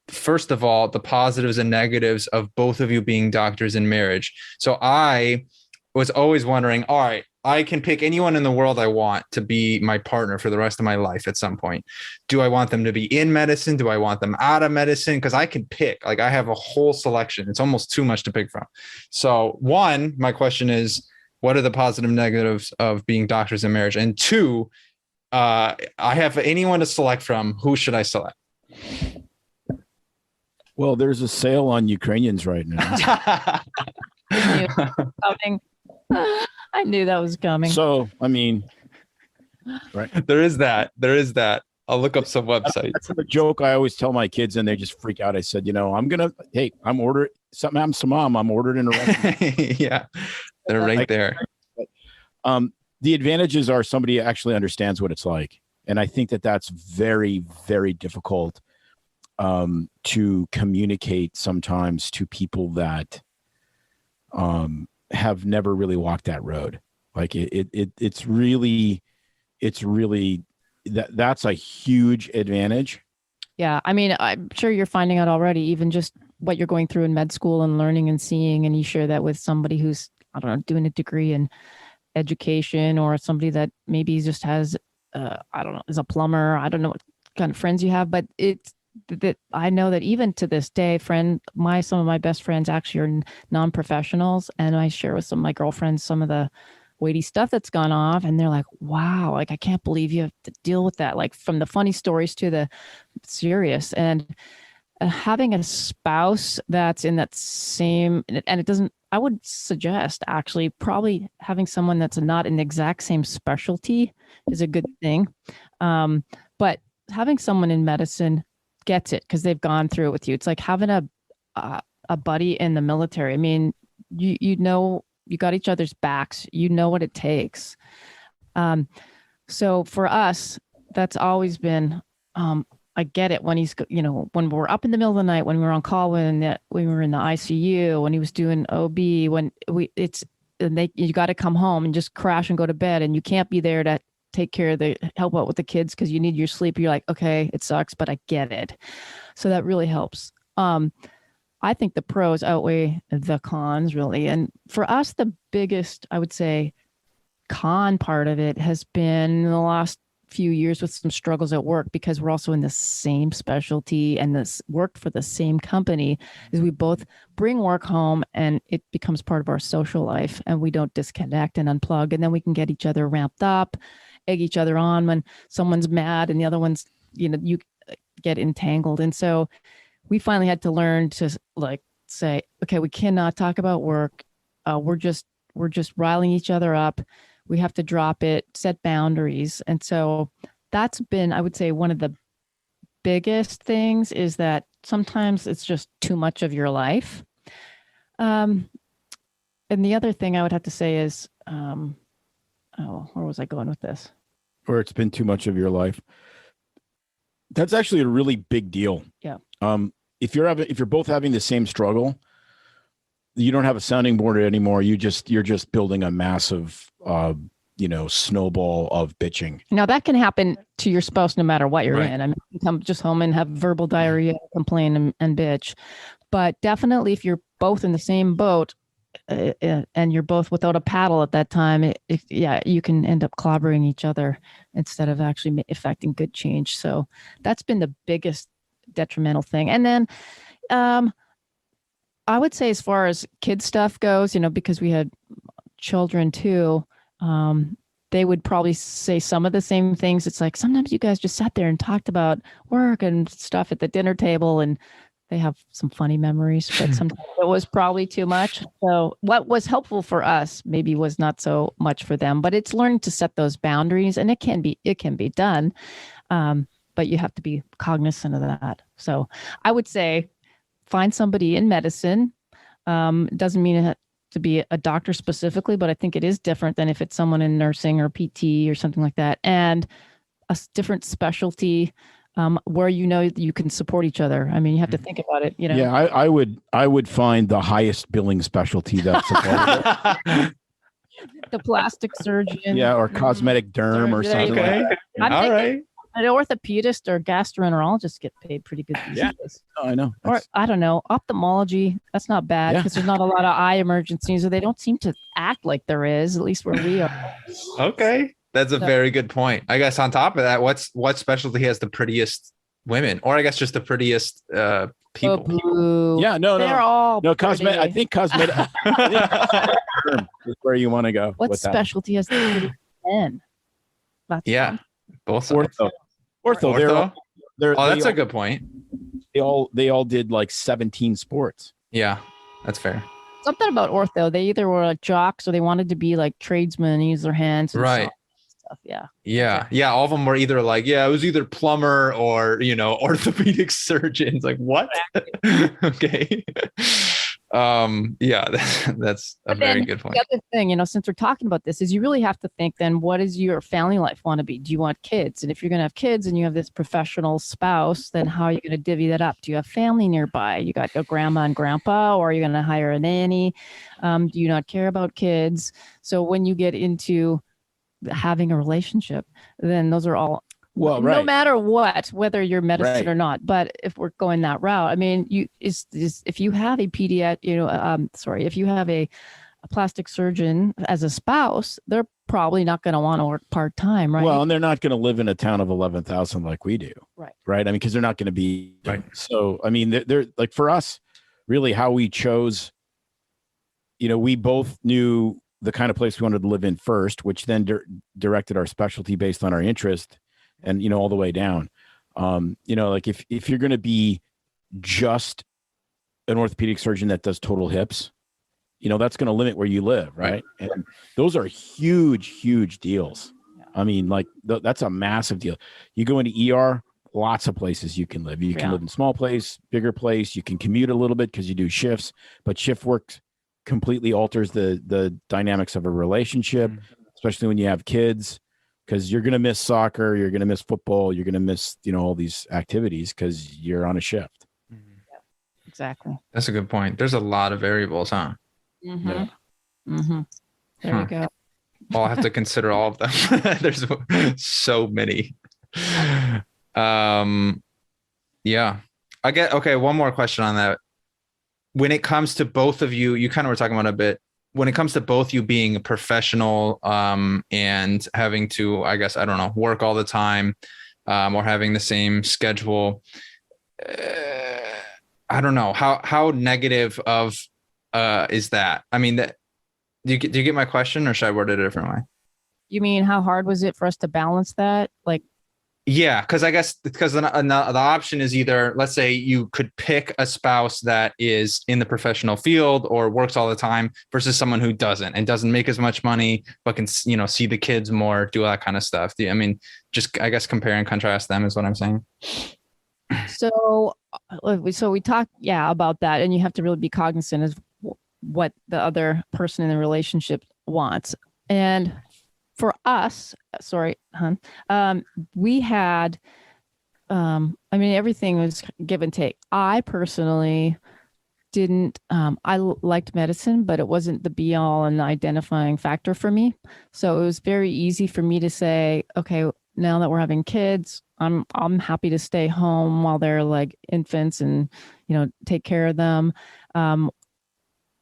A: first of all, the positives and negatives of both of you being doctors in marriage. So I was always wondering, all right, I can pick anyone in the world I want to be my partner for the rest of my life at some point. Do I want them to be in medicine? Do I want them out of medicine? Because I can pick, like, I have a whole selection. It's almost too much to pick from. So one, my question is, what are the positive negatives of being doctors in marriage? And two, I have anyone to select from. Who should I select?
C: Well, there's a sale on Ukrainians right now.
K: I knew that was coming.
C: So, I mean, Right.
A: There is that. I'll look up some websites.
C: That's the joke I always tell my kids, and they just freak out. I said, I'm ordering something happens to mom. I'm ordering in a restaurant.
A: Yeah, they're right there.
C: The advantages are somebody actually understands what it's like. And I think that that's very, very difficult to communicate sometimes to people that have never really walked that road. Like it's really that's a huge advantage.
K: Yeah. I mean, I'm sure you're finding out already, even just what you're going through in med school and learning and seeing, and you share that with somebody who's, I don't know, doing a degree in education, or somebody that maybe just has, I don't know, is a plumber. I don't know what kind of friends you have, but it's that I know that even to this day, some of my best friends actually are non-professionals, and I share with some of my girlfriends some of the weighty stuff that's gone off, and they're like, wow, like I can't believe you have to deal with that, like from the funny stories to the serious. And having a spouse that's in that same, and it doesn't, I would suggest actually probably having someone that's not in the exact same specialty is a good thing. But having someone in medicine gets it because they've gone through it with you. It's like having a buddy in the military. I mean, you know, you got each other's backs, you know what it takes. So for us, that's always been, I get it when he's, you know, when we're up in the middle of the night, when we were on call, when we were in the ICU, when he was doing OB, you got to come home and just crash and go to bed, and you can't be there to take care of help out with the kids because you need your sleep. You're like, okay, it sucks, but I get it. So that really helps. I think the pros outweigh the cons, really. And for us, the biggest, I would say, con part of it has been the last few years with some struggles at work, because we're also in the same specialty and this work for the same company, is we both bring work home and it becomes part of our social life, and we don't disconnect and unplug. And then we can get each other ramped up, egg each other on when someone's mad and the other one's, you know, you get entangled. And so we finally had to learn to like say, okay, we cannot talk about work. We're just riling each other up. We have to drop it, set boundaries. And so that's been, I would say, one of the biggest things, is that sometimes it's just too much of your life. And the other thing I would have to say is, where was I going with this?
C: Or it's been too much of your life. That's actually a really big deal.
K: Yeah.
C: If you're both having the same struggle, you don't have a sounding board anymore. You're just building a massive, snowball of bitching.
K: Now that can happen to your spouse no matter what you're
C: Right.
K: in. I mean, you come just home and have verbal diarrhea, complain and bitch. But definitely if you're both in the same boat and you're both without a paddle at that time, you can end up clobbering each other instead of actually affecting good change. So that's been the biggest detrimental thing. And then I would say, as far as kid stuff goes, because we had children too, they would probably say some of the same things. It's like, sometimes you guys just sat there and talked about work and stuff at the dinner table, and they have some funny memories, but sometimes it was probably too much. So what was helpful for us maybe was not so much for them, but it's learning to set those boundaries, and it can be done. But you have to be cognizant of that. So I would say find somebody in medicine. It doesn't mean it has to be a doctor specifically, but I think it is different than if it's someone in nursing or PT or something like that, and a different specialty where you can support each other. I mean, you have to think about it.
C: Yeah, I would find the highest billing specialty that's available.
K: The plastic surgeon.
C: Yeah, or cosmetic derm or something.
A: Okay.
C: Like that.
A: All right.
K: An orthopedist or gastroenterologist get paid pretty good these days.
C: Oh, I know.
K: Or I don't know, ophthalmology. That's not bad because there's not a lot of eye emergencies, or they don't seem to act like there is, at least where we are.
A: Okay. That's a very good point. I guess on top of that, what specialty has the prettiest women, or I guess just the prettiest people?
K: Oh,
C: Yeah,
K: they're all
C: cosmetic. I think cosmetic is where you want to go.
K: What
C: with
K: specialty has the prettiest men? That's
A: Yeah, both sides.
C: Ortho.
A: That's a good point.
C: They all did like 17 sports.
A: Yeah, that's fair.
K: something about ortho. They either were like jocks or they wanted to be like tradesmen, use their hands. And
A: Right.
K: stuff. Yeah.
A: Yeah. All of them were either like, yeah, it was either plumber or, orthopedic surgeons. Like what? Okay. Yeah, that's a very good point.
K: The other thing, since we're talking about this, is you really have to think then, what does your family life want to be? Do you want kids? And if you're going to have kids and you have this professional spouse, then how are you going to divvy that up? Do you have family nearby? You got your grandma and grandpa, or are you going to hire a nanny? Do you not care about kids? So when you get into having a relationship, then those are all, no matter what, whether you're medicine or not. But if we're going that route, I mean, if you have a if you have a plastic surgeon as a spouse, they're probably not going to want to work part-time, right?
C: Well, and they're not going to live in a town of 11,000 like we do.
K: Right.
C: I mean, because they're not going to be.
A: Right.
C: So, I mean, they're like, for us, really how we chose, we both knew the kind of place we wanted to live in first, which then directed our specialty based on our interest. And, all the way down, like if you're going to be just an orthopedic surgeon that does total hips, that's going to limit where you live. Right. And those are huge, huge deals. I mean, like that's a massive deal. You go into ER, lots of places you can live. You can live in small place, bigger place. You can commute a little bit because you do shifts, but shift work completely alters the dynamics of a relationship, especially when you have kids. Because you're going to miss soccer, you're going to miss football, you're going to miss, all these activities because you're on a shift.
K: Yeah, exactly.
A: That's a good point. There's a lot of variables, huh?
K: Mm-hmm. Yeah. Mm-hmm. There you go.
A: Well, I'll have to consider all of them. There's so many. Yeah. Okay, one more question on that. When it comes to both of you, you kind of were talking about a bit. When it comes to both you being a professional and having to, I guess, I don't know, work all the time or having the same schedule, I don't know how negative of is that? I mean, do you get my question, or should I word it a different way?
K: You mean how hard was it for us to balance that? Like,
A: yeah, because the option is either, let's say you could pick a spouse that is in the professional field or works all the time versus someone who doesn't and doesn't make as much money, but can, see the kids more, do all that kind of stuff. I mean, just, I guess, compare and contrast them is what I'm saying.
K: So we talked, about that. And you have to really be cognizant of what the other person in the relationship wants. And for us, we had, everything was give and take. I personally didn't, I liked medicine, but it wasn't the be all and identifying factor for me. So it was very easy for me to say, okay, now that we're having kids, I'm happy to stay home while they're like infants and, take care of them.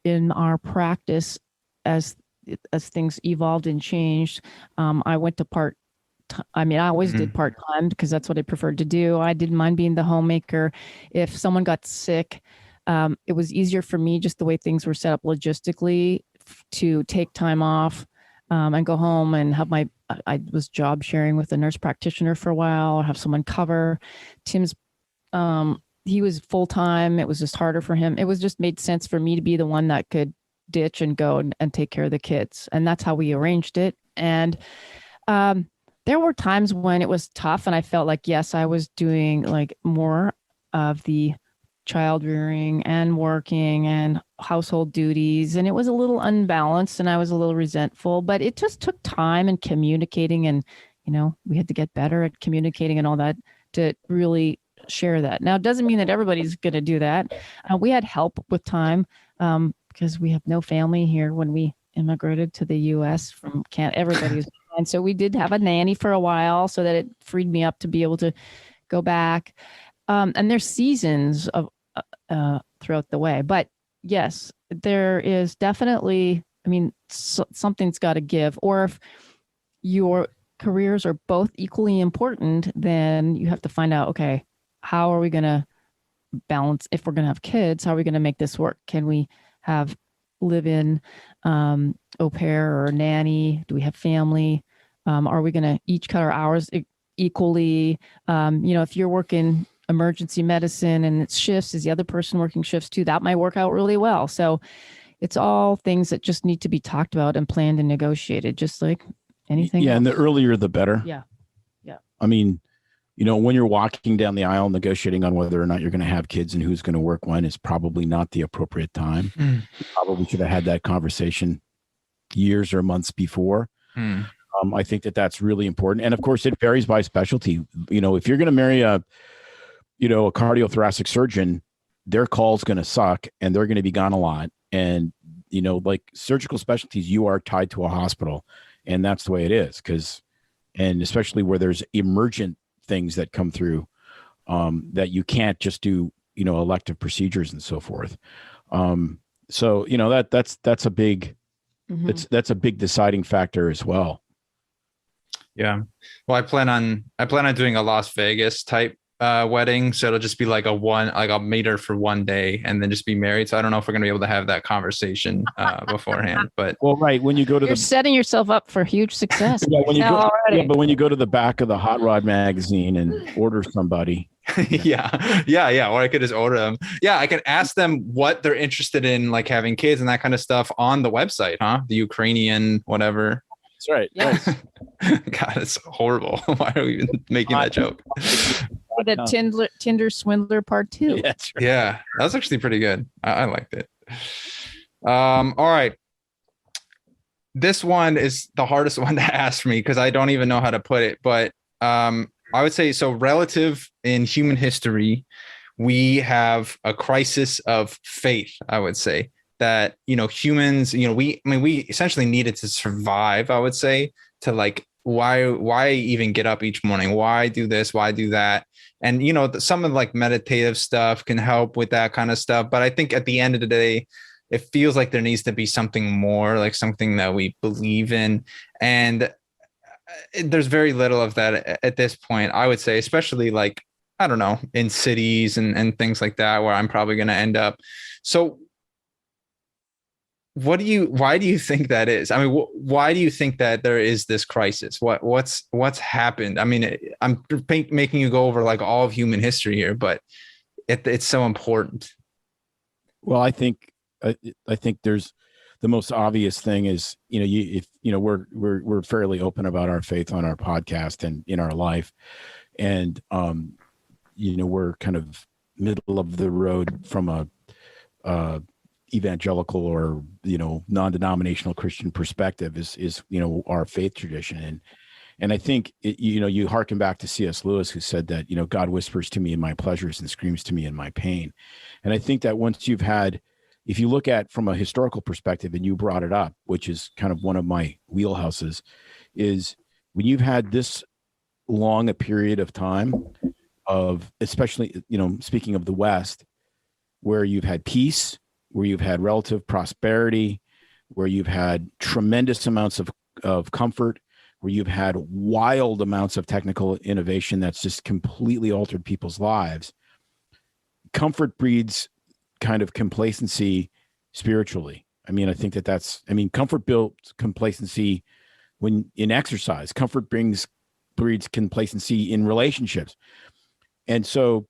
K: In our practice, as things evolved and changed, I went to I always did part-time because that's what I preferred to do. I didn't mind being the homemaker. If someone got sick, it was easier for me, just the way things were set up logistically, to take time off and go home and have I was job sharing with a nurse practitioner for a while, or have someone cover. Tim's, he was full-time. It was just harder for him. It was just made sense for me to be the one that could ditch and go and take care of the kids. And that's how we arranged it. And there were times when it was tough and I felt like, yes, I was doing like more of the child rearing and working and household duties. And it was a little unbalanced and I was a little resentful, but it just took time and communicating. And, we had to get better at communicating and all that to really share that. Now, it doesn't mean that everybody's going to do that. We had help with time because we have no family here when we immigrated to the U.S. from Canada. Everybody's and so we did have a nanny for a while, so that it freed me up to be able to go back. And there's seasons of throughout the way, but yes, there is definitely. Something's got to give. Or if your careers are both equally important, then you have to find out, okay, how are we going to balance? If we're going to have kids, how are we going to make this work? Can we have live-in au pair or nanny? Do we have family? Are we going to each cut our hours equally? If you're working emergency medicine and it's shifts, is the other person working shifts too? That might work out really well. So it's all things that just need to be talked about and planned and negotiated, just like anything
C: Yeah,
K: else.
C: and the earlier the better.
K: Yeah.
C: I mean, when you're walking down the aisle negotiating on whether or not you're going to have kids and who's going to work when is probably not the appropriate time. You probably should have had that conversation years or months before. I think that that's really important. And of course, it varies by specialty. If you're going to marry a cardiothoracic surgeon, their call's going to suck and they're going to be gone a lot. And, like surgical specialties, you are tied to a hospital, and that's the way it is. And especially where there's emergent things that come through, that you can't just do, elective procedures and so forth. So, that's a big, that's a big deciding factor as well.
A: Yeah. Well, I plan on doing a Las Vegas type wedding. So it'll just be like I'll meet her for one day and then just be married. So I don't know if we're going to be able to have that conversation beforehand, but
C: well, right. When you go to
K: You're setting yourself up for huge success.
C: But when you go to the back of the Hot Rod magazine and order somebody.
A: yeah. Or I could just order them. Yeah. I can ask them what they're interested in, like having kids and that kind of stuff on the website, huh? The Ukrainian, whatever.
C: That's right.
K: Yes.
A: God, it's horrible. Why are we even making that joke?
K: The Tinder swindler part 2.
C: That's right.
A: Yeah, that was actually pretty good. I liked it. All right. This one is the hardest one to ask for me because I don't even know how to put it. But I would say, so relative in human history, we have a crisis of faith, I would say. That, humans, we essentially needed to survive, I would say, to like, why even get up each morning? Why do this? Why do that? And, some of like meditative stuff can help with that kind of stuff. But I think at the end of the day, it feels like there needs to be something more, like something that we believe in. And there's very little of that at this point, I would say, especially like, I don't know, in cities and things like that, where I'm probably going to end up. So why do you think that is? I mean, why do you think that there is this crisis? What's happened? I mean, I'm making you go over like all of human history here, but it's so important.
C: Well, I think there's the most obvious thing is, we're fairly open about our faith on our podcast and in our life. And, we're kind of middle of the road from a evangelical or non-denominational Christian perspective is our faith tradition, and I think you hearken back to C.S. Lewis, who said that God whispers to me in my pleasures and screams to me in my pain. And I think that once if you look at from a historical perspective, and you brought it up, which is kind of one of my wheelhouses, is when you've had this long a period of time of, especially speaking of the West, where you've had peace, where you've had relative prosperity, where you've had tremendous amounts of comfort, where you've had wild amounts of technical innovation that's just completely altered people's lives. Comfort breeds kind of complacency spiritually. I mean, I think comfort builds complacency when in exercise. Comfort breeds complacency in relationships. And so,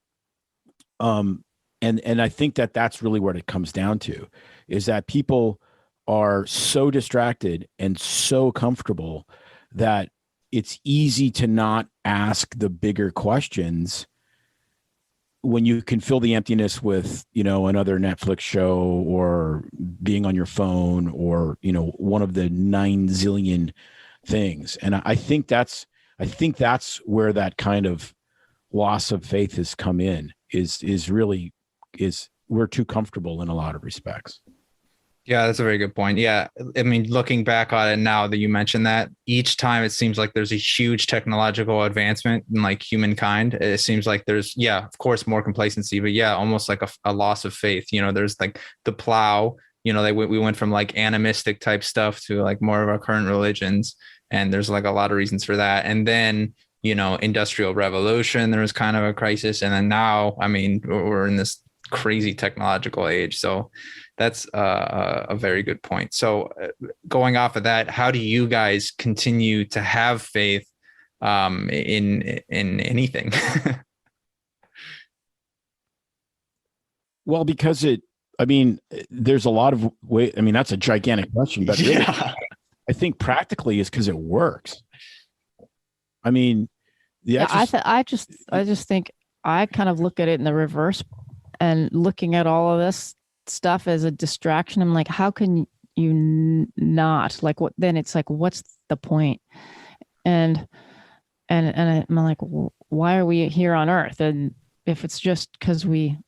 C: And I think that that's really what it comes down to, is that people are so distracted and so comfortable that it's easy to not ask the bigger questions when you can fill the emptiness with, another Netflix show or being on your phone or, one of the 9 zillion things. And I think that's where that kind of loss of faith has come in, is we're too comfortable in a lot of respects.
A: Yeah, that's a very good point. Yeah. I mean, looking back on it now that you mentioned that, each time it seems like there's a huge technological advancement in like humankind. It seems like there's, of course, more complacency, but almost like a loss of faith. There's like the plow, we went from like animistic type stuff to like more of our current religions. And there's like a lot of reasons for that. And then, industrial revolution, there was kind of a crisis. And then now, I mean, we're in this crazy technological age. So that's a very good point. So going off of that, how do you guys continue to have faith in anything?
C: Well, because there's a lot of way. I mean, that's a gigantic question, but really, I think practically is because it works. I mean,
K: I just think I kind of look at it in the reverse, and looking at all of this stuff as a distraction. I'm like, how can you not like what? Then it's like, what's the point? And I'm like, why are we here on Earth? And if it's just because we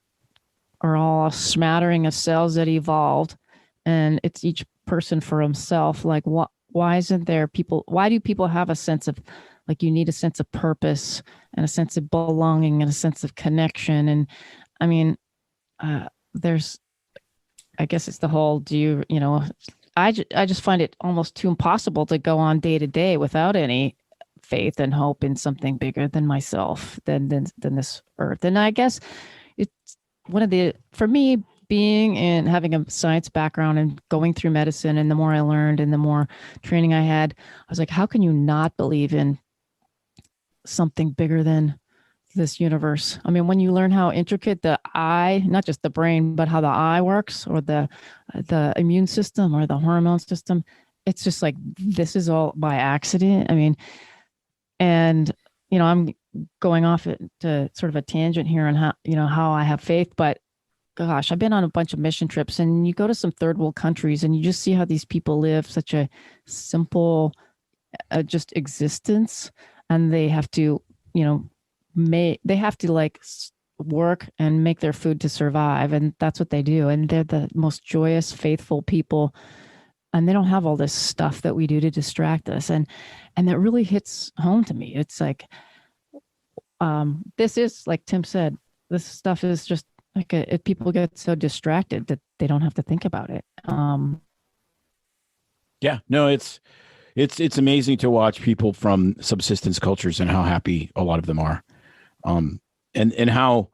K: are all a smattering of cells that evolved, and it's each person for himself, like what? Why isn't there people? Why do people have a sense of like you need a sense of purpose and a sense of belonging and a sense of connection? And I mean, there's, I guess it's the whole, I just find it almost too impossible to go on day to day without any faith and hope in something bigger than myself, than this earth. And I guess it's for me, being and having a science background and going through medicine, and the more I learned and the more training I had, I was like, how can you not believe in something bigger than this universe? I mean, when you learn how intricate the eye, not just the brain, but how the eye works, or the immune system or the hormone system, it's just like, this is all by accident. I mean, and I'm going off to sort of a tangent here on how I have faith, but gosh, I've been on a bunch of mission trips, and you go to some third world countries and you just see how these people live such a simple, just existence. And they have to, they have to like work and make their food to survive. And that's what they do. And they're the most joyous, faithful people. And they don't have all this stuff that we do to distract us. And that really hits home to me. It's like, this is, like Tim said, this stuff is just like people get so distracted that they don't have to think about it.
C: Yeah, no, it's amazing to watch people from subsistence cultures and how happy a lot of them are. And how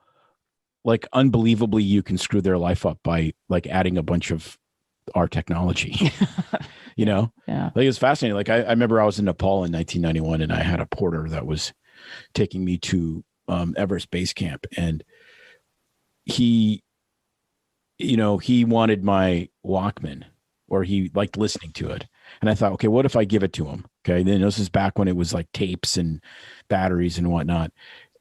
C: like unbelievably you can screw their life up by like adding a bunch of our technology. Yeah. Like it's fascinating. Like I remember I was in Nepal in 1991, and I had a porter that was taking me to Everest Base Camp, and he wanted my Walkman, or he liked listening to it. And I thought, okay, what if I give it to him? Okay. Then this is back when it was like tapes and batteries and whatnot.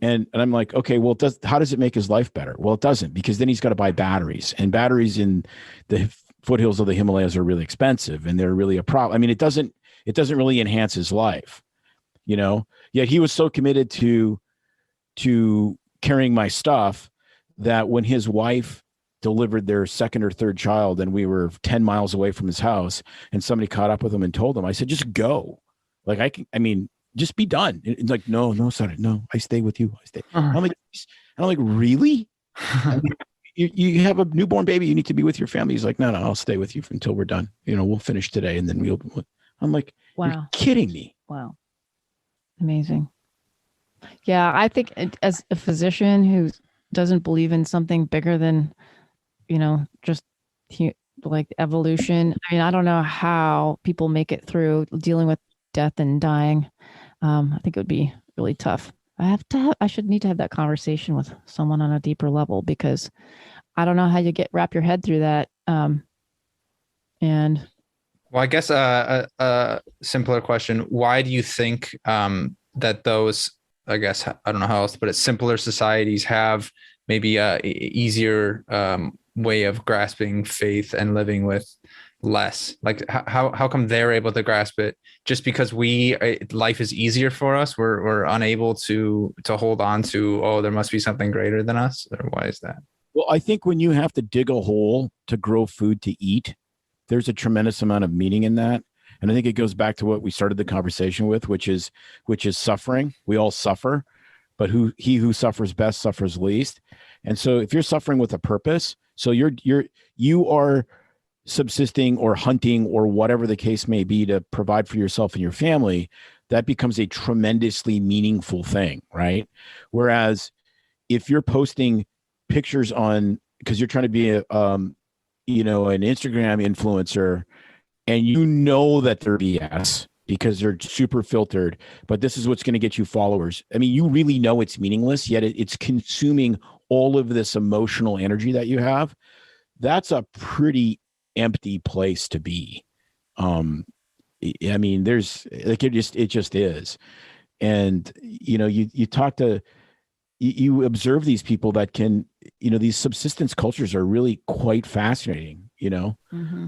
C: And I'm like, okay, well, how does it make his life better? Well, it doesn't, because then he's got to buy batteries, and batteries in the foothills of the Himalayas are really expensive, and they're really a problem. I mean, it doesn't really enhance his life, yet he was so committed to carrying my stuff that when his wife delivered their second or third child, and we were 10 miles away from his house, and somebody caught up with him and told him, I said, just go. Like, just be done. It's like, no, sorry. No, I stay with you. I stay. I'm like, really? You have a newborn baby. You need to be with your family. He's like, no, I'll stay with you until we're done. We'll finish today. And then I'm like, wow, you're kidding me.
K: Wow. Amazing. Yeah. I think as a physician who doesn't believe in something bigger than, just like evolution. I mean, I don't know how people make it through dealing with death and dying. I think it would be really tough. I should need to have that conversation with someone on a deeper level, because I don't know how you wrap your head through that. Well,
A: I guess a simpler question: why do you think that those, I guess, I don't know how else to put it, simpler societies have maybe a easier way of grasping faith and living with less? Like how come they're able to grasp it? Just because life is easier for us, we're unable to hold on to, oh, there must be something greater than us? Or why is that?
C: Well, I think when you have to dig a hole to grow food to eat, there's a tremendous amount of meaning in that. And I think it goes back to what we started the conversation with, which is suffering. We all suffer, but he who suffers best suffers least. And so if you're suffering with a purpose, so you are subsisting or hunting or whatever the case may be to provide for yourself and your family, that becomes a tremendously meaningful thing, right? Whereas if you're posting pictures because you're trying to be an Instagram influencer, and that they're BS because they're super filtered, but this is what's going to get you followers. I mean, you really know it's meaningless, yet it's consuming all of this emotional energy that you have. That's a pretty empty place to be. I mean, there's like, it just is. And, you talk to, you observe these people that can, these subsistence cultures are really quite fascinating,
K: Mm-hmm.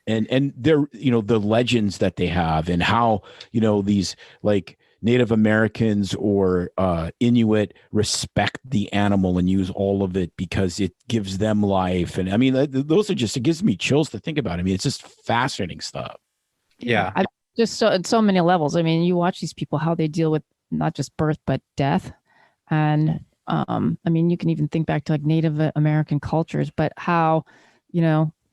C: And they're, the legends that they have, and how, these like Native Americans or Inuit respect the animal and use all of it because it gives them life. And I mean, those are just, it gives me chills to think about. I mean, it's just fascinating stuff.
A: Yeah.
K: Just so at so many levels. I mean, you watch these people, how they deal with not just birth, but death. And I mean, you can even think back to like Native American cultures, but how,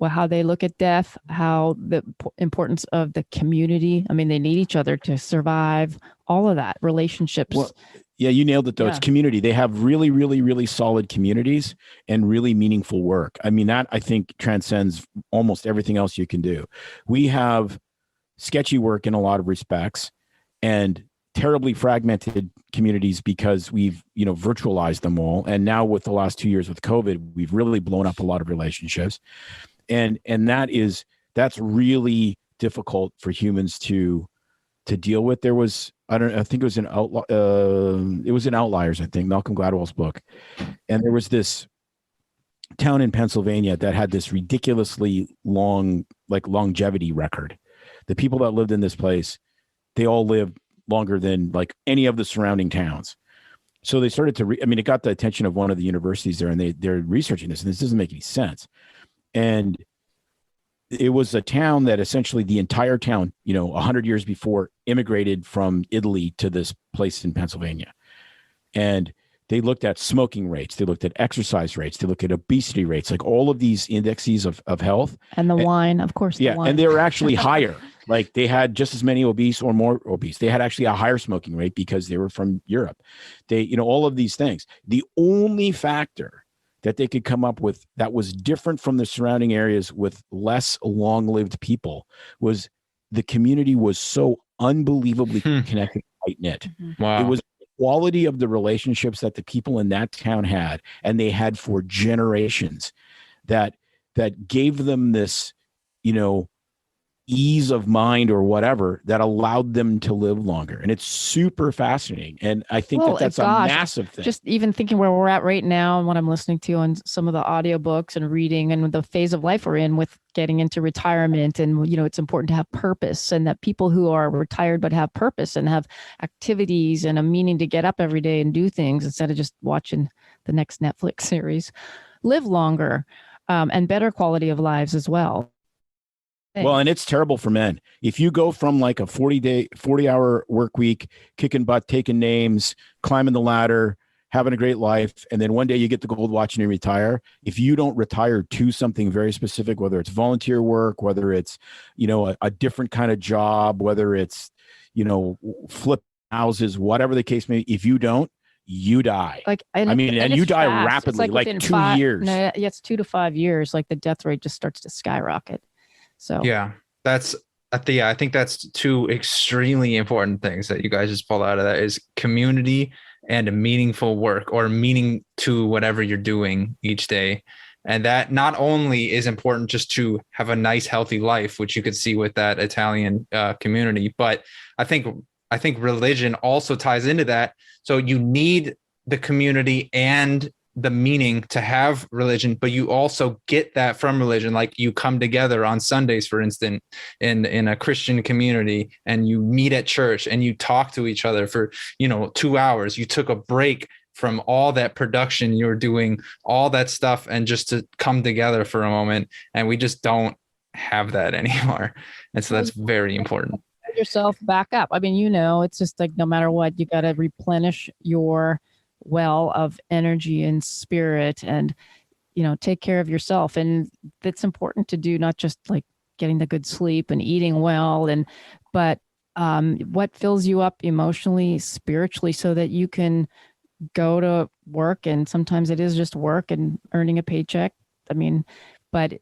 K: how they look at death, how the importance of the community. I mean, they need each other to survive, all of that, relationships.
C: Well, yeah, you nailed it though.
K: Yeah.
C: It's community. They have really, really, really solid communities and really meaningful work. I mean, that I think transcends almost everything else you can do. We have sketchy work in a lot of respects and terribly fragmented communities because we've, virtualized them all. And now with the last 2 years with COVID, we've really blown up a lot of relationships. And that's really difficult for humans to deal with. There was, I think it was in Outliers, I think, Malcolm Gladwell's book. And there was this town in Pennsylvania that had this ridiculously long, like, longevity record. The people that lived in this place, they all lived longer than like any of the surrounding towns. So they started to, it got the attention of one of the universities there, and they're researching this, and this doesn't make any sense. And it was a town that essentially the entire town, 100 years before, immigrated from Italy to this place in Pennsylvania. And they looked at smoking rates, they looked at exercise rates, they looked at obesity rates, like all of these indexes of health.
K: And the wine, of course.
C: Yeah,
K: the wine.
C: and they were actually higher. Like they had just as many obese or more obese. They had actually a higher smoking rate because they were from Europe. They, all of these things. The only factor that they could come up with that was different from the surrounding areas with less long-lived people was the community was so unbelievably connected, tight-knit.
A: Wow.
C: It was the quality of the relationships that the people in that town had, and they had for generations, that gave them this, ease of mind or whatever that allowed them to live longer. And it's super fascinating. And I think that's a massive thing.
K: Just even thinking where we're at right now and what I'm listening to on some of the audiobooks and reading, and the phase of life we're in with getting into retirement. And, it's important to have purpose, and that people who are retired but have purpose and have activities and a meaning to get up every day and do things instead of just watching the next Netflix series, live longer and better quality of lives as well.
C: Well, and it's terrible for men. If you go from like a 40-hour work week, kicking butt, taking names, climbing the ladder, having a great life, and then one day you get the gold watch and you retire, if you don't retire to something very specific, whether it's volunteer work, whether it's, a different kind of job, whether it's, flip houses, whatever the case may be, if you don't, you die. And you die fast. Rapidly, like 2 years.
K: No, it's 2 to 5 years. Like the death rate just starts to skyrocket. So
A: yeah, I think that's two extremely important things that you guys just pulled out of that is community and meaningful work, or meaning to whatever you're doing each day. And that not only is important just to have a nice, healthy life, which you could see with that Italian community, but I think religion also ties into that. So you need the community and the meaning to have religion, but you also get that from religion. Like you come together on Sundays, for instance, in a Christian community, and you meet at church and you talk to each other for, 2 hours. You took a break from all that production you were doing, all that stuff, and just to come together for a moment. And we just don't have that anymore. And so that's very important.
K: Yourself back up. I mean, it's just like, no matter what, you got to replenish your well of energy and spirit, and take care of yourself. And that's important to do, not just like getting the good sleep and eating well, but what fills you up emotionally, spiritually, so that you can go to work. And sometimes it is just work and earning a paycheck, but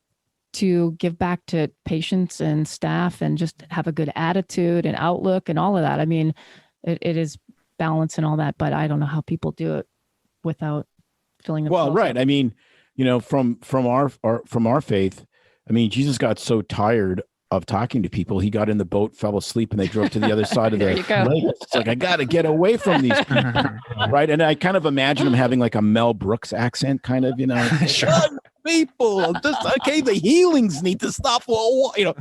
K: to give back to patients and staff and just have a good attitude and outlook and all of that. It is balance and all that, but I don't know how people do it without feeling themselves.
C: Well, right. From our faith, Jesus got so tired of talking to people. He got in the boat, fell asleep, and they drove to the other side of the
K: There you go.
C: lake. It's like, I got to get away from these people, right? And I kind of imagine him having like a Mel Brooks accent, kind of,
A: Sure.
C: People, just okay. The healings need to stop for a while,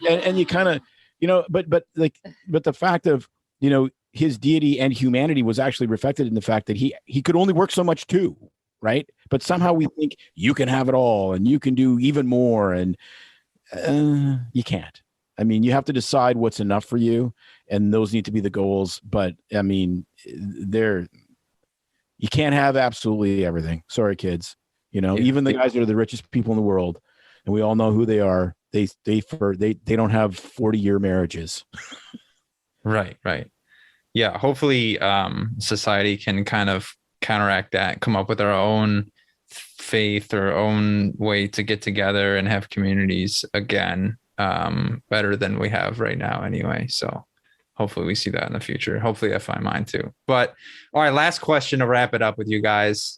C: and you kind of, but the fact of, his deity and humanity was actually reflected in the fact that he could only work so much too, right? But somehow we think you can have it all and you can do even more, and you can't. I mean, you have to decide what's enough for you, and those need to be the goals. But I mean, you can't have absolutely everything. Sorry, kids. Even the guys that are the richest people in the world, and we all know who they are. They don't have 40-year marriages.
A: Right. Yeah. Hopefully, society can kind of counteract that, come up with our own faith or own way to get together and have communities again, better than we have right now anyway. So hopefully we see that in the future. Hopefully I find mine too. But all right, last question to wrap it up with you guys.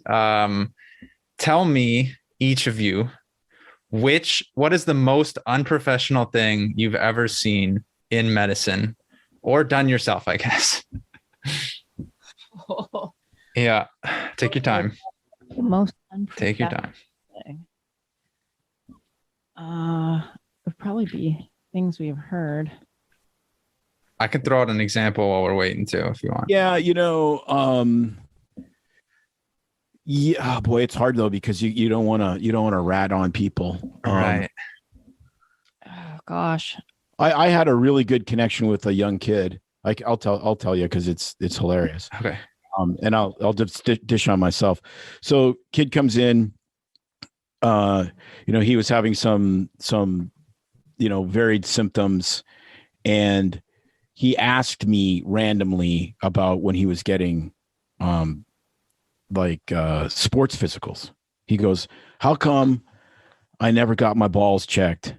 A: Tell me, each of you, what is the most unprofessional thing you've ever seen in medicine or done yourself, I guess? Yeah. Take your time.
K: The most
A: Take your time.
K: thing. Would probably be things we've heard.
A: I can throw out an example while we're waiting too, if you want.
C: Yeah, yeah, boy, it's hard though, because you don't want to rat on people.
A: Right.
K: Oh gosh.
C: I had a really good connection with a young kid. I'll tell you, because it's hilarious.
A: Okay.
C: And I'll just dish on myself. So kid comes in, he was having some varied symptoms, and he asked me randomly about when he was getting sports physicals. He goes, "How come I never got my balls checked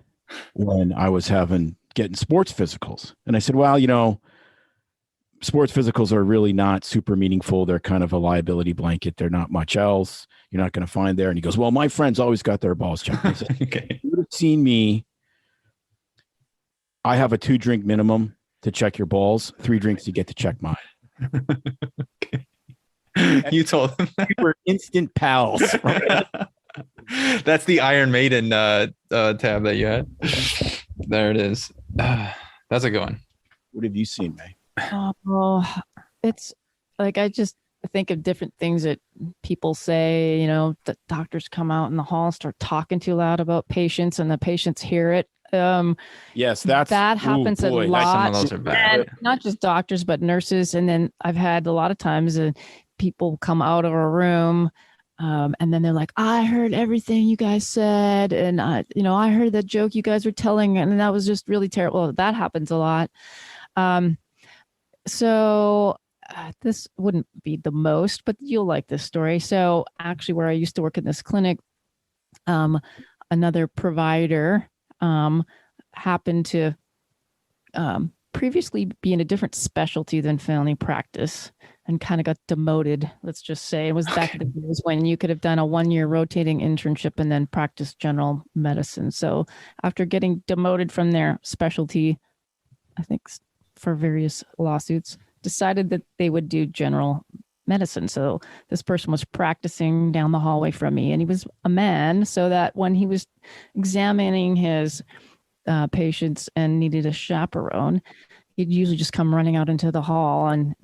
C: when I was getting sports physicals?" And I said, "Well, sports physicals are really not super meaningful. They're kind of a liability blanket. They're not much else. You're not going to find there." And he goes, "Well, my friends always got their balls checked." I said,
A: Okay.
C: "You would have seen me. I have a 2-drink minimum to check your balls. 3 drinks, you get to check mine."
A: Okay. You told him that.
C: We were instant pals. Right?
A: That's the Iron Maiden tab that you had. There it is. That's a good one.
C: What have you seen, May?
K: Oh, it's like, I just think of different things that people say, that doctors come out in the hall and start talking too loud about patients, and the patients hear it.
C: Yes,
K: that happens a
C: boy.
K: lot.
A: Some of those are bad.
K: And not just doctors, but nurses. And then I've had a lot of times people come out of a room, and then they're like, "I heard everything you guys said, and I heard that joke you guys were telling, and that was just really terrible." That happens a lot. So this wouldn't be the most, but you'll like this story. So actually, where I used to work in this clinic, another provider happened to previously be in a different specialty than family practice, and kind of got demoted. Let's just say it was back in the days when you could have done a 1-year rotating internship and then practice general medicine. So after getting demoted from their specialty, I think for various lawsuits, decided that they would do general medicine. So this person was practicing down the hallway from me, and he was a man, so that when he was examining his patients and needed a chaperone, he'd usually just come running out into the hall, and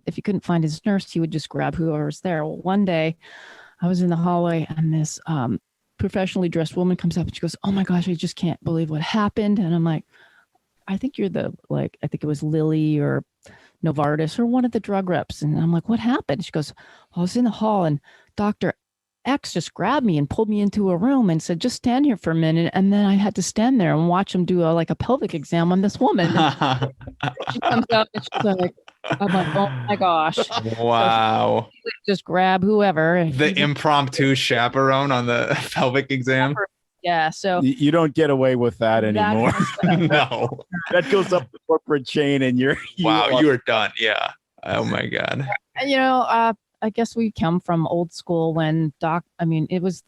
K: if he couldn't find his nurse, he would just grab whoever was there. Well, one day I was in the hallway, and this professionally dressed woman comes up, and she goes, "Oh my gosh, I just can't believe what happened." And I'm like, "I think you're I think it was Lily or Novartis or one of the drug reps." And I'm like, "What happened?" She goes, "Well, I was in the hall, and Dr. X just grabbed me and pulled me into a room and said, just stand here for a minute." And then I had to stand there and watch him do a pelvic exam on this woman. She comes up and she's like, I'm like, "Oh my gosh."
A: Wow.
K: So just grab whoever.
A: The impromptu chaperone on the pelvic exam.
K: Yeah. So
C: you don't get away with that anymore.
A: No.
C: That goes up the corporate chain, and you
A: are done. Yeah. Oh my God.
K: I guess we come from old school when it was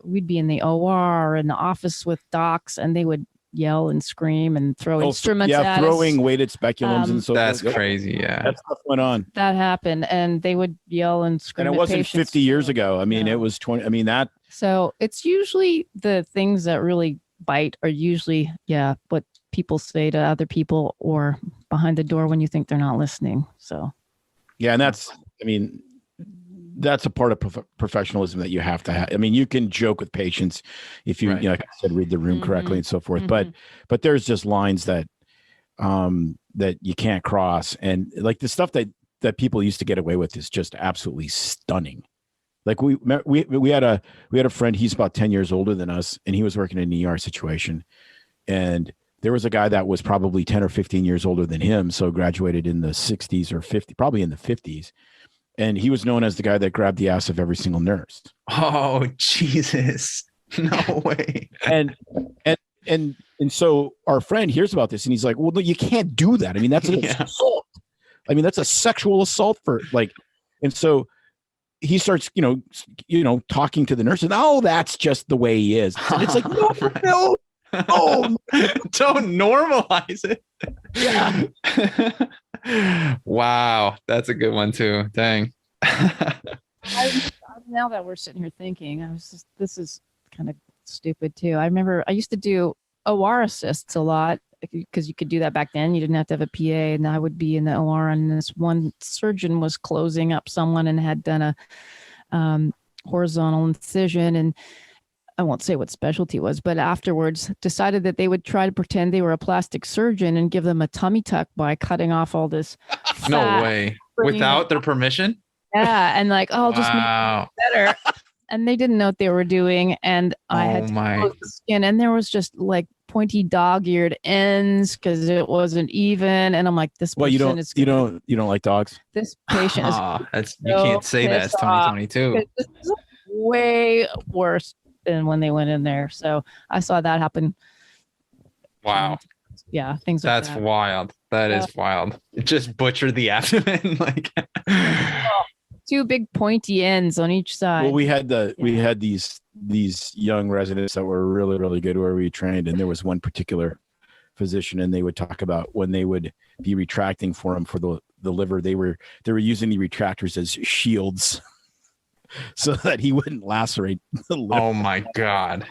K: we'd be in the OR in the office with docs, and they would yell and scream and throw instruments
C: yeah,
K: at
C: throwing
K: us.
C: weighted speculums and so
A: That's
C: forth.
A: crazy. Yeah.
C: That stuff went on.
K: That happened, and they would yell and scream.
C: And it
K: at
C: wasn't
K: patients.
C: 50 years ago. I mean,
K: No.
C: it was 20. I mean, that.
K: So it's usually the things that really bite are usually, what people say to other people or behind the door when you think they're not listening. So,
C: Yeah. And that's a part of professionalism that you have to have. I mean, you can joke with patients if you,
A: Right.
C: like I said, read the room correctly and so forth.
K: Mhm.
C: But there's just lines that you can't cross. And like the stuff that people used to get away with is just absolutely stunning. Like we had a friend, he's about 10 years older than us, and he was working in an ER situation. And there was a guy that was probably 10 or 15 years older than him. So graduated in the 60s or 50, probably in the 50s. And he was known as the guy that grabbed the ass of every single nurse.
A: Oh, Jesus. No way.
C: And so our friend hears about this and he's like, well, no, you can't do that. I mean, that's an assault. I mean, that's a sexual assault and so he starts, talking to the nurse and, oh, that's just the way he is. And it's like, no.
A: Don't normalize it.
C: Yeah.
A: Wow. That's a good one too. Dang.
K: now that we're sitting here thinking, this is kind of stupid too. I remember I used to do OR assists a lot because you could do that back then. You didn't have to have a PA, and I would be in the OR, and this one surgeon was closing up someone and had done a horizontal incision, and I won't say what specialty it was, but afterwards decided that they would try to pretend they were a plastic surgeon and give them a tummy tuck by cutting off all this fat.
A: No way. Without their permission?
K: Yeah, and like, oh, just make
A: Wow.
K: it better. And they didn't know what they were doing, and I had to close the skin, and there was just like pointy dog-eared ends because it wasn't even. And I'm like, this
C: Well,
K: person
C: you don't like dogs?
K: This patient is
A: You can't say that. It's
K: pissed off
A: 2022.
K: This is way worse than when they went in there. So I saw that happen.
A: Wow.
K: Yeah, things like
A: That's
K: that.
A: wild. That is wild. It just butchered the abdomen. Like
K: two big pointy ends on each side.
C: Well, we had these young residents that were really, really good where we trained, and there was one particular physician, and they would talk about when they would be retracting for him for the liver, they were using the retractors as shields so that he wouldn't lacerate the liver.
A: Oh my God.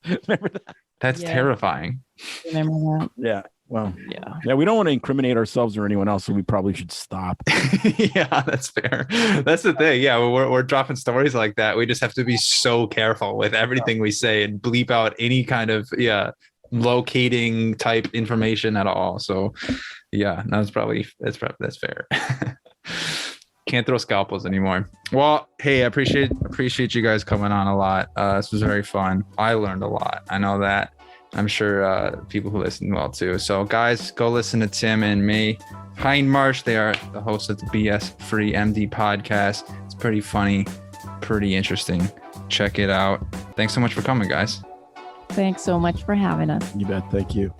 C: Remember that?
A: That's terrifying.
K: Remember that?
C: Yeah. Well,
K: yeah.
C: We don't want to incriminate ourselves or anyone else, so we probably should stop.
A: Yeah, that's fair. That's the thing. Yeah, we're dropping stories like that. We just have to be so careful with everything we say and bleep out any kind of locating type information at all. So yeah, that's fair. Can't throw scalpels anymore. Well, hey, I appreciate you guys coming on a lot. This was very fun. I learned a lot. I know that. I'm sure people who listen will too. So guys, go listen to Tim and me. Hindmarsh, they are the hosts of the BS Free MD podcast. It's pretty funny, pretty interesting. Check it out. Thanks so much for coming, guys.
K: Thanks so much for having us.
C: You bet. Thank you.